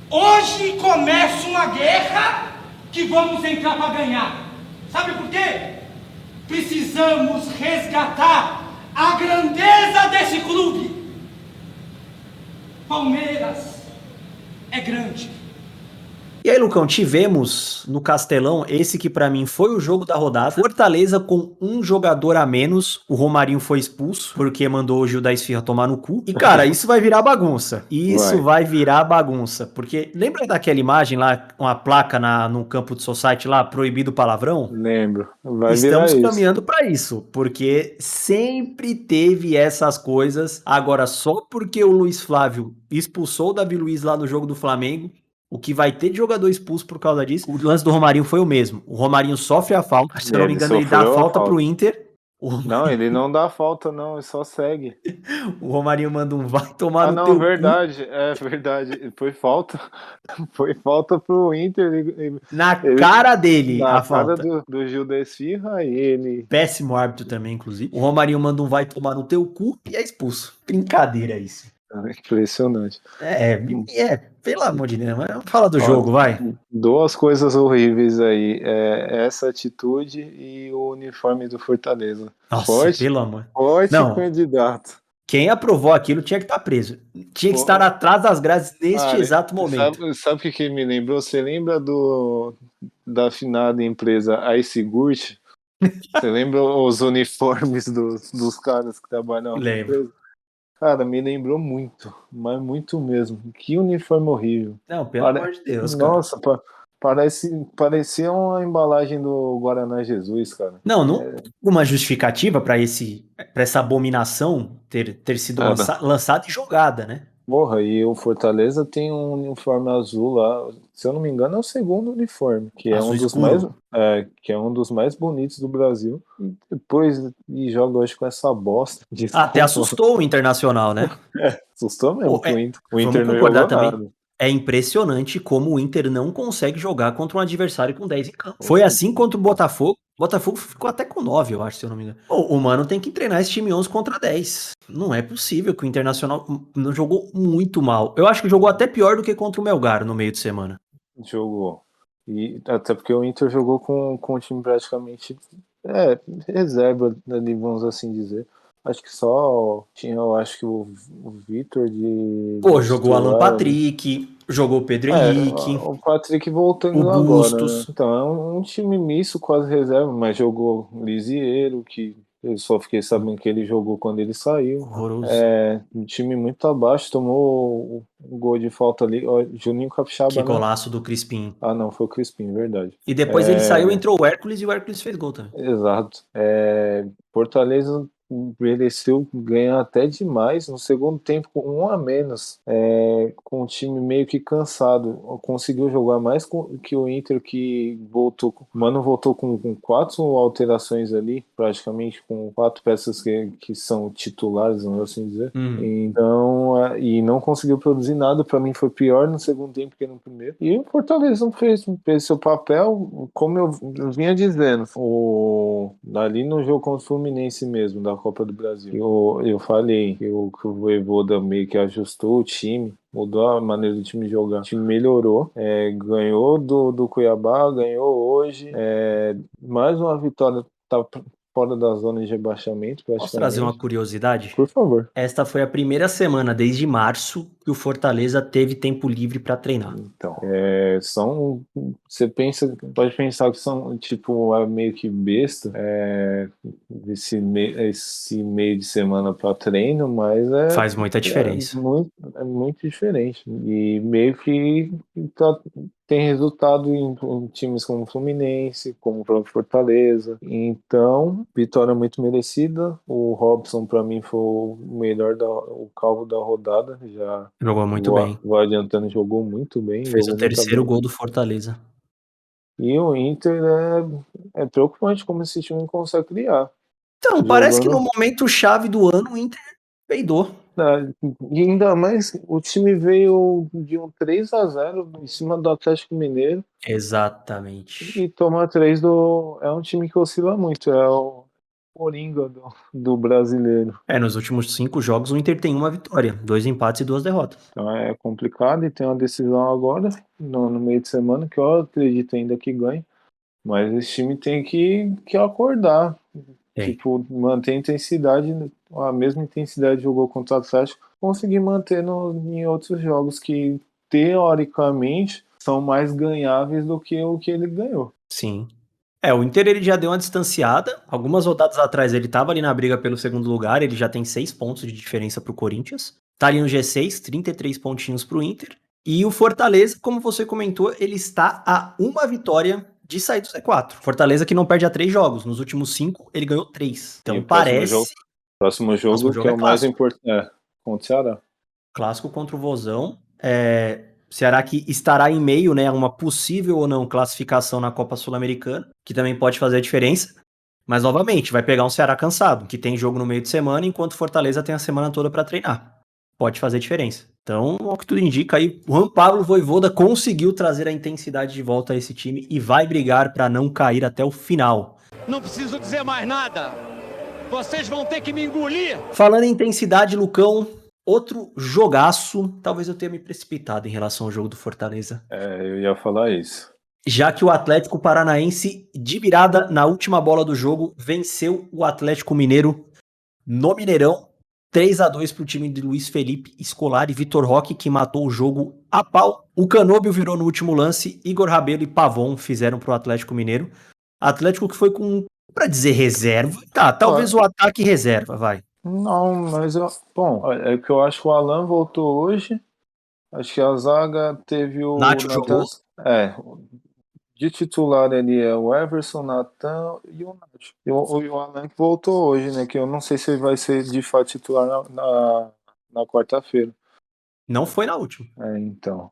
Hoje começa uma guerra que vamos entrar para ganhar. Sabe por quê? Precisamos resgatar a grandeza desse clube. Palmeiras é grande. E aí, Lucão, tivemos no Castelão esse que pra mim foi o jogo da rodada. Fortaleza com um jogador a menos. O Romarinho foi expulso porque mandou o Gil da Esfirra tomar no cu. E, cara, isso vai virar bagunça. Isso vai virar bagunça. Porque lembra daquela imagem lá, uma placa no campo de society lá, proibido palavrão? Lembro. Estamos caminhando pra isso. Porque sempre teve essas coisas. Agora, só porque o Luiz Flávio expulsou o Davi Luiz lá no jogo do Flamengo, o que vai ter de jogador expulso por causa disso. O lance do Romarinho foi o mesmo. O Romarinho sofre a falta. Se eu não me engano, ele dá a falta pro Inter. Não, ele não dá falta, não. Ele só segue. O Romarinho manda um vai tomar no teu verdade. É verdade. Foi falta. Foi falta pro Inter. Cara dele, a falta. Cara do Gil da Esfirra e ele... Péssimo árbitro também, inclusive. O Romarinho manda um vai tomar no teu cu e é expulso. Brincadeira isso. Impressionante. Pelo amor de Deus, fala do jogo, vai. 2 coisas horríveis aí, essa atitude e o uniforme do Fortaleza. Nossa, pelo amor. Forte candidato. Quem aprovou aquilo tinha que estar preso. Tinha que estar atrás das grades neste exato momento. Sabe o que me lembrou? Você lembra da afinada empresa iSigurt? Você lembra os uniformes dos caras que trabalham na empresa? Cara, me lembrou muito, mas muito mesmo. Que uniforme horrível. Não, pelo amor de Deus, cara. Nossa, parecia uma embalagem do Guaraná Jesus, cara. Não uma justificativa pra essa abominação ter sido lançada e jogada, né? Porra, e o Fortaleza tem um uniforme azul lá, se eu não me engano é o segundo uniforme, que é um dos mais bonitos do Brasil. E depois joga hoje com essa bosta. Até assustou o Internacional, né? Assustou mesmo. O Inter não concordar jogou também. nada. É impressionante como o Inter não consegue jogar contra um adversário com 10 em campo. Foi assim contra o Botafogo. O Botafogo ficou até com 9, eu acho, se eu não me engano. O Mano tem que treinar esse time 11 contra 10. Não é possível que o Internacional não jogou muito mal. Eu acho que jogou até pior do que contra o Melgar no meio de semana. Jogou. E até porque o Inter jogou com o time praticamente reserva, ali, vamos assim dizer. Acho que só tinha, eu acho que o Vitor de... jogou Alan Patrick, jogou o Pedro Henrique. O Patrick voltando agora, né? Então é um time misto, quase reserva, mas jogou Lisieiro, que eu só fiquei sabendo que ele jogou quando ele saiu. Horroroso. Um time muito abaixo, tomou um gol de falta ali, Juninho Capixaba. Que golaço do Crispim. Ah, não, foi o Crispim, verdade. E depois ele saiu, entrou o Hércules e o Hércules fez gol também. Exato. Fortaleza mereceu ganhar até demais. No segundo tempo, com 1 a menos, com o time meio que cansado, conseguiu jogar mais que o Inter, que voltou. O Mano voltou com 4 alterações ali, praticamente com 4 peças que são titulares, vamos assim dizer. Então, e não conseguiu produzir nada. Para mim foi pior no segundo tempo que no primeiro. E o Fortaleza não fez seu papel, como eu vinha dizendo, ali no jogo contra o Fluminense mesmo, da Copa do Brasil. Eu falei que o Vojvoda meio que ajustou o time, mudou a maneira do time jogar. O time melhorou, ganhou do Cuiabá, ganhou hoje. Mais uma vitória, tá fora da zona de rebaixamento, praticamente. Posso trazer uma curiosidade? Por favor. Esta foi a primeira semana desde março que o Fortaleza teve tempo livre para treinar. Então, você pode pensar que são, tipo, meio que besta, esse meio de semana para treino, mas faz muita diferença. É muito diferente. E meio que tem resultado em times como o Fluminense, como o próprio Fortaleza. Então, vitória muito merecida. O Robson, para mim, foi o melhor, o calvo da rodada. Já jogou muito bem. O adiantando jogou muito bem. Fez o terceiro gol do Fortaleza. E o Inter é preocupante como esse time consegue criar. Então, parece que no momento chave do ano o Inter peidou. E ainda mais, o time veio de um 3-0 em cima do Atlético Mineiro. Exatamente. E tomar 3 é um time que oscila muito, é o Coringa do brasileiro. Nos últimos 5 jogos o Inter tem 1 vitória, 2 empates e 2 derrotas. Então é complicado, e tem uma decisão agora, no meio de semana, que eu acredito ainda que ganhe. Mas esse time tem que acordar. Tipo, manter a intensidade, a mesma intensidade que jogou contra o Atlético, conseguir manter em outros jogos que, teoricamente, são mais ganháveis do que o que ele ganhou. Sim. O Inter ele já deu uma distanciada. Algumas rodadas atrás ele estava ali na briga pelo segundo lugar, ele já tem 6 pontos de diferença pro Corinthians. Tá ali no G6, 33 pontinhos pro Inter. E o Fortaleza, como você comentou, ele está a 1 vitória de sair do Z4. Fortaleza que não perde a 3 jogos. Nos últimos 5, ele ganhou 3. Então parece... Próximo jogo que é o mais importante. Contra o Ceará. Clássico contra o Vozão. Ceará que estará em meio, né, a uma possível ou não classificação na Copa Sul-Americana, que também pode fazer a diferença. Mas, novamente, vai pegar um Ceará cansado, que tem jogo no meio de semana, enquanto Fortaleza tem a semana toda para treinar. Pode fazer diferença. Então, ao que tudo indica, aí o Juan Pablo Vojvoda conseguiu trazer a intensidade de volta a esse time e vai brigar para não cair até o final. Não preciso dizer mais nada. Vocês vão ter que me engolir. Falando em intensidade, Lucão, outro jogaço. Talvez eu tenha me precipitado em relação ao jogo do Fortaleza. Eu ia falar isso. Já que o Atlético Paranaense, de virada na última bola do jogo, venceu o Atlético Mineiro no Mineirão. 3-2 para o time de Luiz Felipe Scolari e Vitor Roque, que matou o jogo a pau. O Canóbio virou no último lance. Igor Rabelo e Pavon fizeram para o Atlético Mineiro. Atlético que foi com, para dizer reserva. Talvez o ataque reserva, vai. Não, mas é que eu acho que o Alan voltou hoje. Acho que a zaga teve o Nacho jogou. De titular ali é o Everson, Natan e o Nacho. E o Alan que voltou hoje, né? Que eu não sei se ele vai ser de fato titular na quarta-feira. Não foi na última. Então.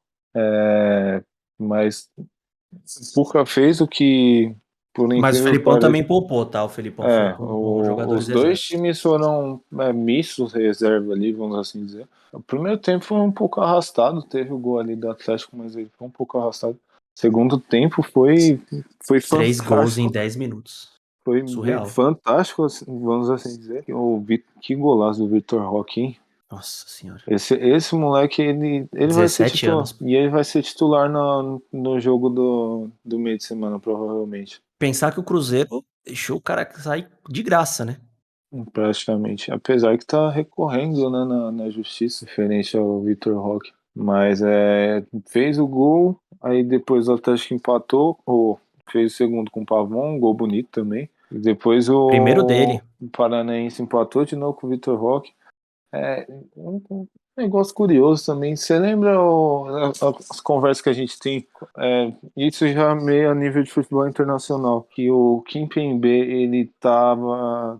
Mas o Puca fez o que... Mas o Felipão também poupou, tá? O Felipão foi com jogadores os dois times foram mistos reserva ali, vamos assim dizer. O primeiro tempo foi um pouco arrastado, teve o gol ali do Atlético, mas ele foi um pouco arrastado. Segundo tempo foi 3 gols em 10 minutos. Foi surreal. Fantástico, vamos assim dizer. Que golaço do Vitor Roque, hein? Nossa senhora. Esse moleque, ele vai ser titular. Anos. E ele vai ser titular no jogo do meio de semana, provavelmente. Pensar que o Cruzeiro deixou o cara sair de graça, né? Praticamente. Apesar que tá recorrendo, né, na justiça referente ao Vitor Roque. Mas fez o gol, aí depois o Atlético empatou, fez o segundo com o Pavon, um gol bonito também. E depois primeiro dele. O Paranaense empatou de novo com o Vitor Roque. Um negócio curioso também. Você lembra as conversas que a gente tem? Isso já meio a nível de futebol internacional. Que o Kimpembe, ele tava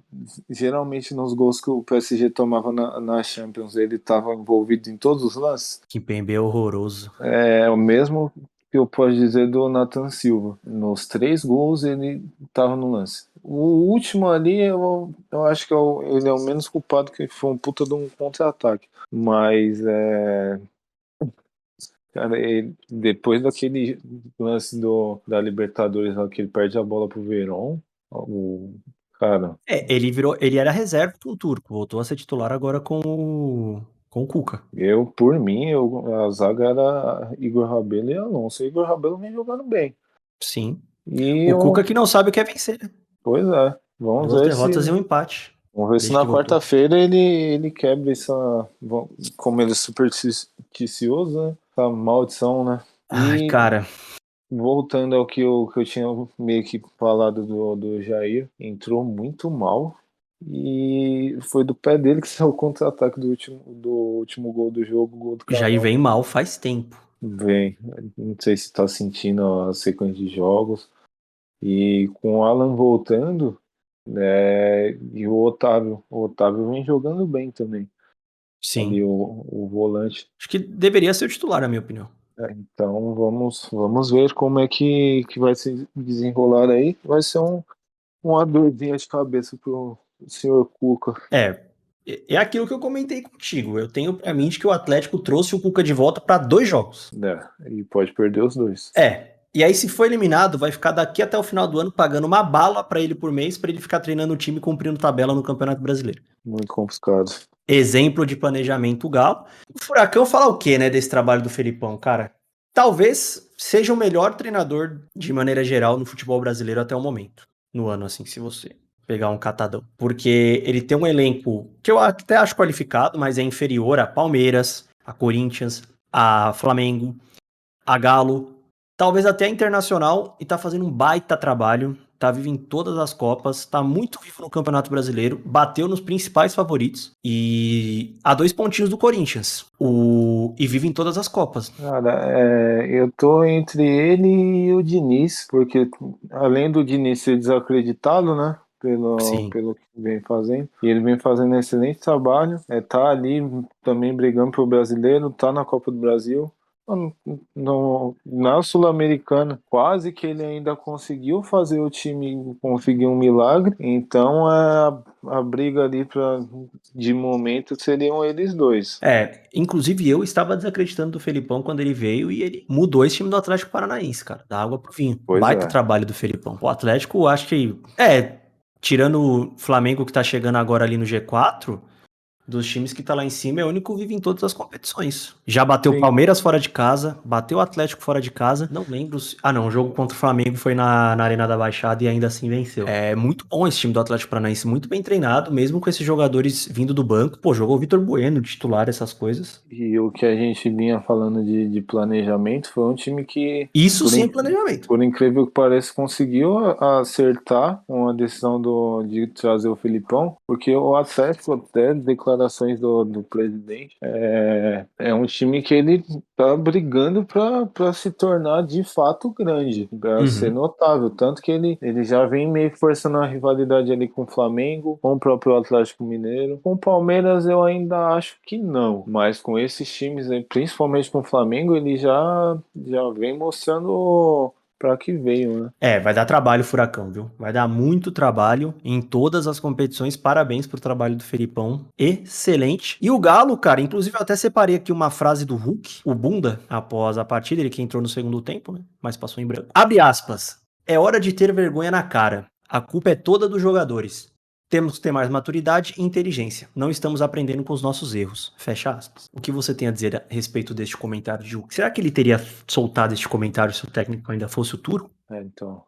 geralmente nos gols que o PSG tomava na Champions, ele tava envolvido em todos os lances. Kimpembe é horroroso. É o mesmo que eu posso dizer do Nathan Silva. Nos 3 gols ele tava no lance. O último ali, eu acho que ele é o menos culpado, que foi um puta de um contra-ataque. Mas, cara, depois daquele lance da Libertadores, lá, que ele perde a bola pro Verón, cara... Ele era reserva com o Turco, voltou a ser titular agora com o Cuca. Por mim, a zaga era Igor Rabelo e Alonso. O Igor Rabelo vem jogando bem. Sim. O Cuca que não sabe o que é vencer, né? Pois é. Vamos 2 ver derrotas e um empate. Vamos ver se na quarta-feira ele quebra como ele é supersticioso, né? Essa maldição, né? Ai, cara. Voltando ao que eu tinha meio que falado do Jair, entrou muito mal. E foi do pé dele que saiu o contra-ataque do último gol do jogo. Gol do Jair vem mal faz tempo. Vem. Não sei se tá sentindo a sequência de jogos. E com o Alan voltando, e o Otávio vem jogando bem também. Sim. Ali o volante. Acho que deveria ser o titular, na minha opinião. Então vamos ver como é que vai se desenrolar aí. Vai ser uma dorzinha de cabeça pro senhor Cuca. É aquilo que eu comentei contigo. Eu tenho pra mim de que o Atlético trouxe o Cuca de volta pra 2 jogos. E pode perder os 2. E aí, se for eliminado, vai ficar daqui até o final do ano pagando uma bala pra ele por mês, pra ele ficar treinando o time e cumprindo tabela no Campeonato Brasileiro. Muito complicado. Exemplo de planejamento Galo. O Furacão fala o quê, né, desse trabalho do Felipão, cara? Talvez seja o melhor treinador, de maneira geral, no futebol brasileiro até o momento. No ano, assim, se você pegar um catadão. Porque ele tem um elenco que eu até acho qualificado, mas é inferior a Palmeiras, a Corinthians, a Flamengo, a Galo, talvez até a Internacional, e tá fazendo um baita trabalho, tá vivo em todas as Copas, tá muito vivo no Campeonato Brasileiro, bateu nos principais favoritos, e a 2 pontinhos do Corinthians, e vive em todas as Copas. Cara, eu tô entre ele e o Diniz, porque além do Diniz ser desacreditado, né? Pelo que vem fazendo. E ele vem fazendo um excelente trabalho. Tá ali também brigando pro brasileiro, tá na Copa do Brasil. Na Sul-Americana, quase que ele ainda conseguiu fazer o time conseguir um milagre. Então a briga ali de momento seriam eles 2. Inclusive eu estava desacreditando do Felipão quando ele veio e ele mudou esse time do Atlético Paranaense, cara, da água pro vinho. Baita trabalho do Felipão. O Atlético, acho que tirando o Flamengo que tá chegando agora ali no G4, dos times que tá lá em cima, é o único que vive em todas as competições. Já bateu o Palmeiras fora de casa, bateu o Atlético fora de casa, não lembro se... o jogo contra o Flamengo foi na Arena da Baixada e ainda assim venceu. É muito bom esse time do Atlético Paranaense, muito bem treinado, mesmo com esses jogadores vindo do banco. Pô, jogou o Vitor Bueno de titular, essas coisas. E o que a gente vinha falando de planejamento foi um time que... Isso sim é planejamento. Por incrível que pareça, conseguiu acertar uma decisão de trazer o Felipão, porque o Atlético, até declarou do presidente, é um time que ele tá brigando para se tornar de fato grande, para ser notável, tanto que ele já vem meio forçando a rivalidade ali com o Flamengo, com o próprio Atlético Mineiro. Com o Palmeiras eu ainda acho que não, mas com esses times, principalmente com o Flamengo, ele já vem mostrando pra que veio, né? Vai dar trabalho o Furacão, viu? Vai dar muito trabalho em todas as competições. Parabéns pro trabalho do Felipão. Excelente. E o Galo, cara, inclusive eu até separei aqui uma frase do Hulk, o Bunda, após a partida, ele que entrou no segundo tempo, né? Mas passou em branco. Abre aspas. É hora de ter vergonha na cara. A culpa é toda dos jogadores. Temos que ter mais maturidade e inteligência. Não estamos aprendendo com os nossos erros. Fecha aspas. O que você tem a dizer a respeito deste comentário de Hulk? Será que ele teria soltado este comentário se o técnico ainda fosse o Turco? Então,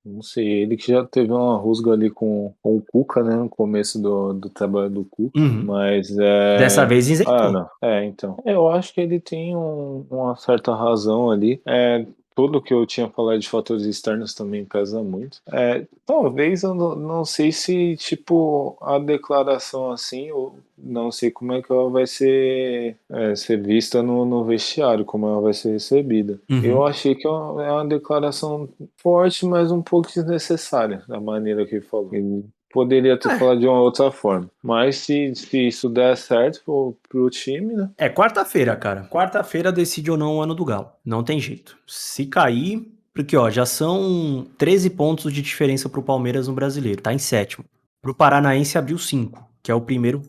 não sei. Ele que já teve uma rusga ali com o Cuca, né? No começo do trabalho do Cuca. Mas dessa vez isentou. Então. Eu acho que ele tem uma certa razão ali. tudo que eu tinha falado de fatores externos também pesa muito. Talvez eu não sei se, tipo, a declaração assim, eu não sei como é que ela vai ser vista no vestiário, como ela vai ser recebida. Eu achei que é uma declaração forte, mas um pouco desnecessária, da maneira que ele falou. Ele poderia ter falado de uma outra forma. Mas se isso der certo pro time, né? Quarta-feira, cara. Quarta-feira decide ou não o ano do Galo. Não tem jeito. Se cair... Porque, já são 13 pontos de diferença pro Palmeiras no Brasileiro. Tá em 7º. Pro Paranaense abriu 5, que é o primeiro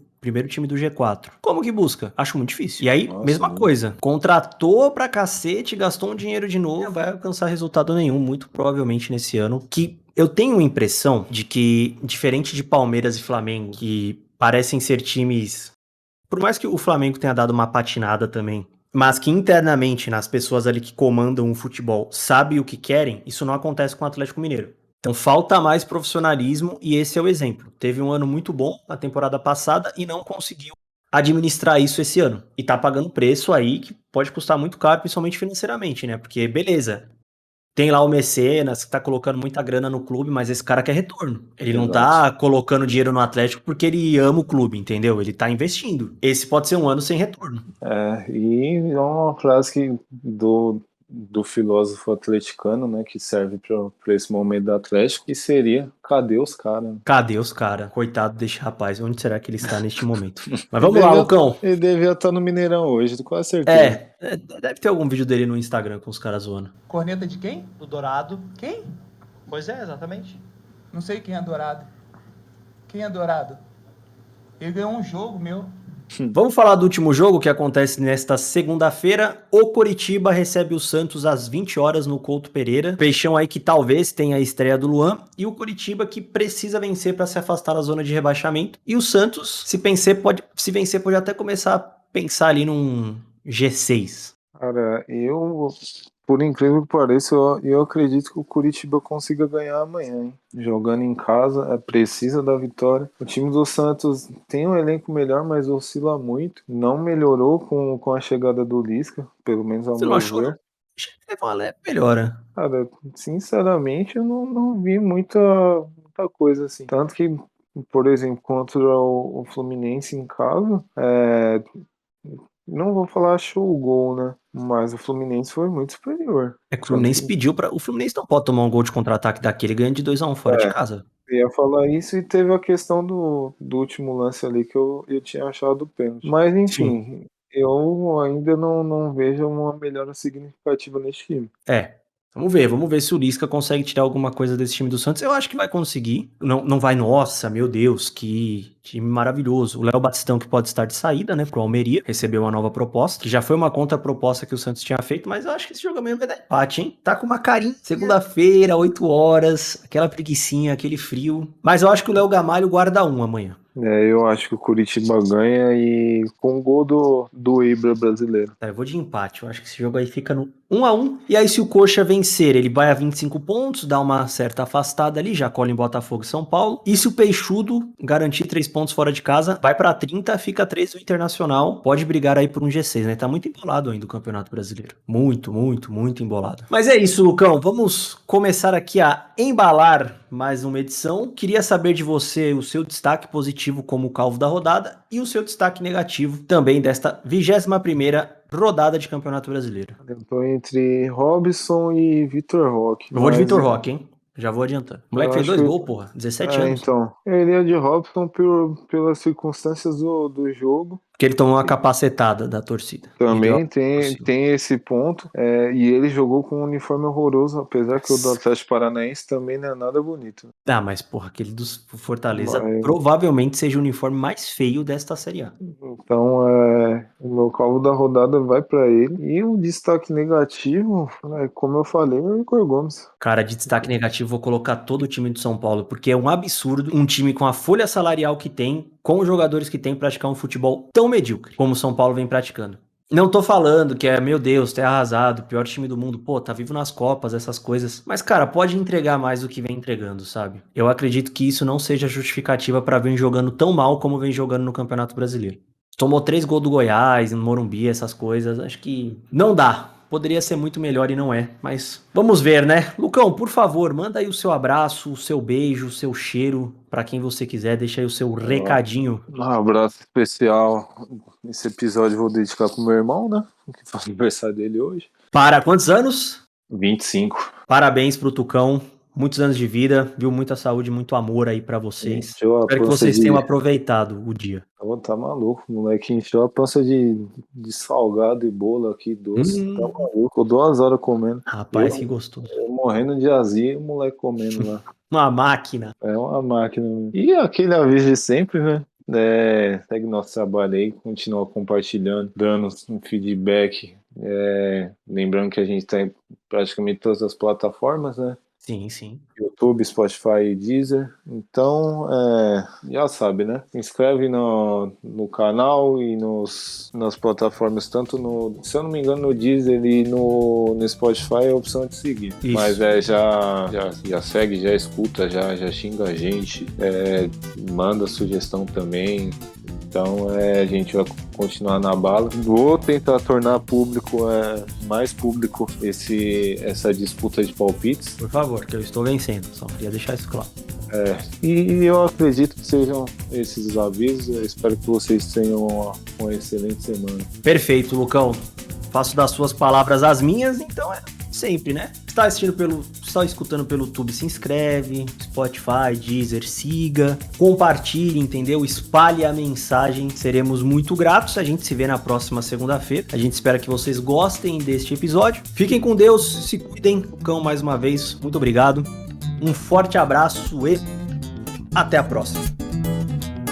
time do G4. Como que busca? Acho muito difícil. E aí, mesma coisa. Contratou pra cacete, gastou um dinheiro de novo, vai alcançar resultado nenhum, muito provavelmente nesse ano. Que eu tenho a impressão de que, diferente de Palmeiras e Flamengo, que parecem ser times... Por mais que o Flamengo tenha dado uma patinada também, mas que internamente, nas pessoas ali que comandam o futebol, sabem o que querem, isso não acontece com o Atlético Mineiro. Então falta mais profissionalismo e esse é o exemplo. Teve um ano muito bom na temporada passada e não conseguiu administrar isso esse ano. E tá pagando preço aí que pode custar muito caro, principalmente financeiramente, né? Porque, beleza, tem lá o mecenas que tá colocando muita grana no clube, mas esse cara quer retorno. Ele não tá colocando dinheiro no Atlético porque ele ama o clube, entendeu? Ele tá investindo. Esse pode ser um ano sem retorno. E é uma frase do filósofo atleticano, né, que serve para esse momento do Atlético, que seria: cadê os caras? Cadê os caras? Coitado desse rapaz, onde será que ele está neste momento? Mas vamos lá, Lucão. Ele devia estar no Mineirão hoje, com certeza. Deve ter algum vídeo dele no Instagram com os caras zoando. Corneta de quem? Do Dourado. Quem? Pois é, exatamente. Não sei quem é Dourado. Quem é Dourado? Ele ganhou um jogo meu. Vamos falar do último jogo que acontece nesta segunda-feira. O Coritiba recebe o Santos às 20 horas no Couto Pereira. Peixão aí que talvez tenha a estreia do Luan. E o Coritiba que precisa vencer para se afastar da zona de rebaixamento. E o Santos, se vencer, pode até começar a pensar ali num G6. Cara, por incrível que pareça, eu acredito que o Coritiba consiga ganhar amanhã, hein? Jogando em casa, precisa da vitória. O time do Santos tem um elenco melhor, mas oscila muito. Não melhorou com a chegada do Lisca, pelo menos ao meu ver. Melhora. Cara, sinceramente, eu não vi muita coisa assim. Tanto que, por exemplo, contra o Fluminense em casa, não vou falar show o gol, né? Mas o Fluminense foi muito superior. Que o Fluminense pediu pra... O Fluminense não pode tomar um gol de contra-ataque daquele ganhando de 2-1 fora de casa. Eu ia falar isso e teve a questão do último lance ali que eu tinha achado pênalti. Mas enfim, eu ainda não vejo uma melhora significativa nesse time. Vamos ver se o Lisca consegue tirar alguma coisa desse time do Santos. Eu acho que vai conseguir. Não vai, nossa, meu Deus, que time maravilhoso. O Léo Batistão que pode estar de saída, né, pro Almeria, recebeu uma nova proposta, que já foi uma contraproposta que o Santos tinha feito, mas eu acho que esse jogo amanhã vai dar empate, hein? Tá com uma carinha. Segunda-feira, 8 horas, aquela preguicinha, aquele frio. Mas eu acho que o Léo Gamalho guarda amanhã. Eu acho que o Coritiba ganha e com o gol do Ibra brasileiro. Eu vou de empate, eu acho que esse jogo aí fica no 1-1. E aí se o Coxa vencer, ele vai a 25 pontos, dá uma certa afastada ali, já cola em Botafogo e São Paulo. E se o Peixudo garantir 3 pontos fora de casa, vai pra 30, fica 3 do Internacional, pode brigar aí por um G6, né? Tá muito embolado ainda o Campeonato Brasileiro. Muito, muito, muito embolado. Mas é isso, Lucão, vamos começar aqui a embalar mais uma edição. Queria saber de você o seu destaque positivo como calvo da rodada e o seu destaque negativo também desta 21ª rodada de Campeonato Brasileiro. Eu tô entre Robson e Vitor Roque. Eu vou de Vitor Roque, hein? Já vou adiantando. O moleque fez 2 gols, porra. 17 anos. Então, eu iria de Robson pelas circunstâncias do jogo. Que ele tomou uma capacetada da torcida. Também tem esse ponto. E ele jogou com um uniforme horroroso, apesar que o do Atlético Paranaense também não é nada bonito. Mas porra, aquele do Fortaleza provavelmente seja o uniforme mais feio desta Série A. Então, o meu calvo da rodada vai pra ele. E o destaque negativo, como eu falei, é o Igor Gomes. Cara, de destaque negativo, vou colocar todo o time de São Paulo, porque é um absurdo um time com a folha salarial que tem, com os jogadores que tem, praticar um futebol tão medíocre como o São Paulo vem praticando. Não tô falando que meu Deus, tá arrasado, pior time do mundo, tá vivo nas Copas, essas coisas. Mas, cara, pode entregar mais do que vem entregando, sabe? Eu acredito que isso não seja justificativa pra vir jogando tão mal como vem jogando no Campeonato Brasileiro. Tomou 3 gols do Goiás, no Morumbi, essas coisas, acho que não dá. poderia ser muito melhor e não é, mas vamos ver, né? Lucão, por favor, manda aí o seu abraço, o seu beijo, o seu cheiro, pra quem você quiser, deixa aí o seu recadinho. Um abraço especial. Esse episódio eu vou dedicar pro meu irmão, né? Que faz aniversário dele hoje. Para quantos anos? 25. Parabéns pro Tucão. Muitos anos de vida, viu? Muita saúde, muito amor aí pra vocês. Espero que vocês tenham aproveitado o dia. Tá maluco, o moleque encheu a pança de salgado e bolo aqui, doce. Tá maluco, ficou 2 horas comendo. Rapaz, que gostoso. Eu morrendo de azia e o moleque comendo lá. Uma máquina. É uma máquina. E aquele aviso de sempre, né? Segue nosso trabalho aí, continua compartilhando, dando um feedback. Lembrando que a gente tá em praticamente todas as plataformas, né? Sim, sim. YouTube, Spotify e Deezer. Então, já sabe, né? Se inscreve no canal e nas plataformas, tanto se eu não me engano, no Deezer e no Spotify é a opção de seguir. Isso. Mas já segue, já escuta, já xinga a gente, manda sugestão também. Então a gente vai continuar na bala. Vou tentar tornar mais público essa disputa de palpites. Por favor, que eu estou vencendo. Só queria deixar isso claro. E eu acredito que sejam esses os avisos. Eu espero que vocês tenham uma excelente semana. Perfeito, Lucão. Faço das suas palavras as minhas, então sempre, né? Está escutando pelo YouTube, se inscreve, Spotify, Deezer, siga, compartilhe, entendeu? Espalhe a mensagem, seremos muito gratos. A gente se vê na próxima segunda-feira. A gente espera que vocês gostem deste episódio. Fiquem com Deus, se cuidem. Lucão, mais uma vez, muito obrigado. Um forte abraço e até a próxima.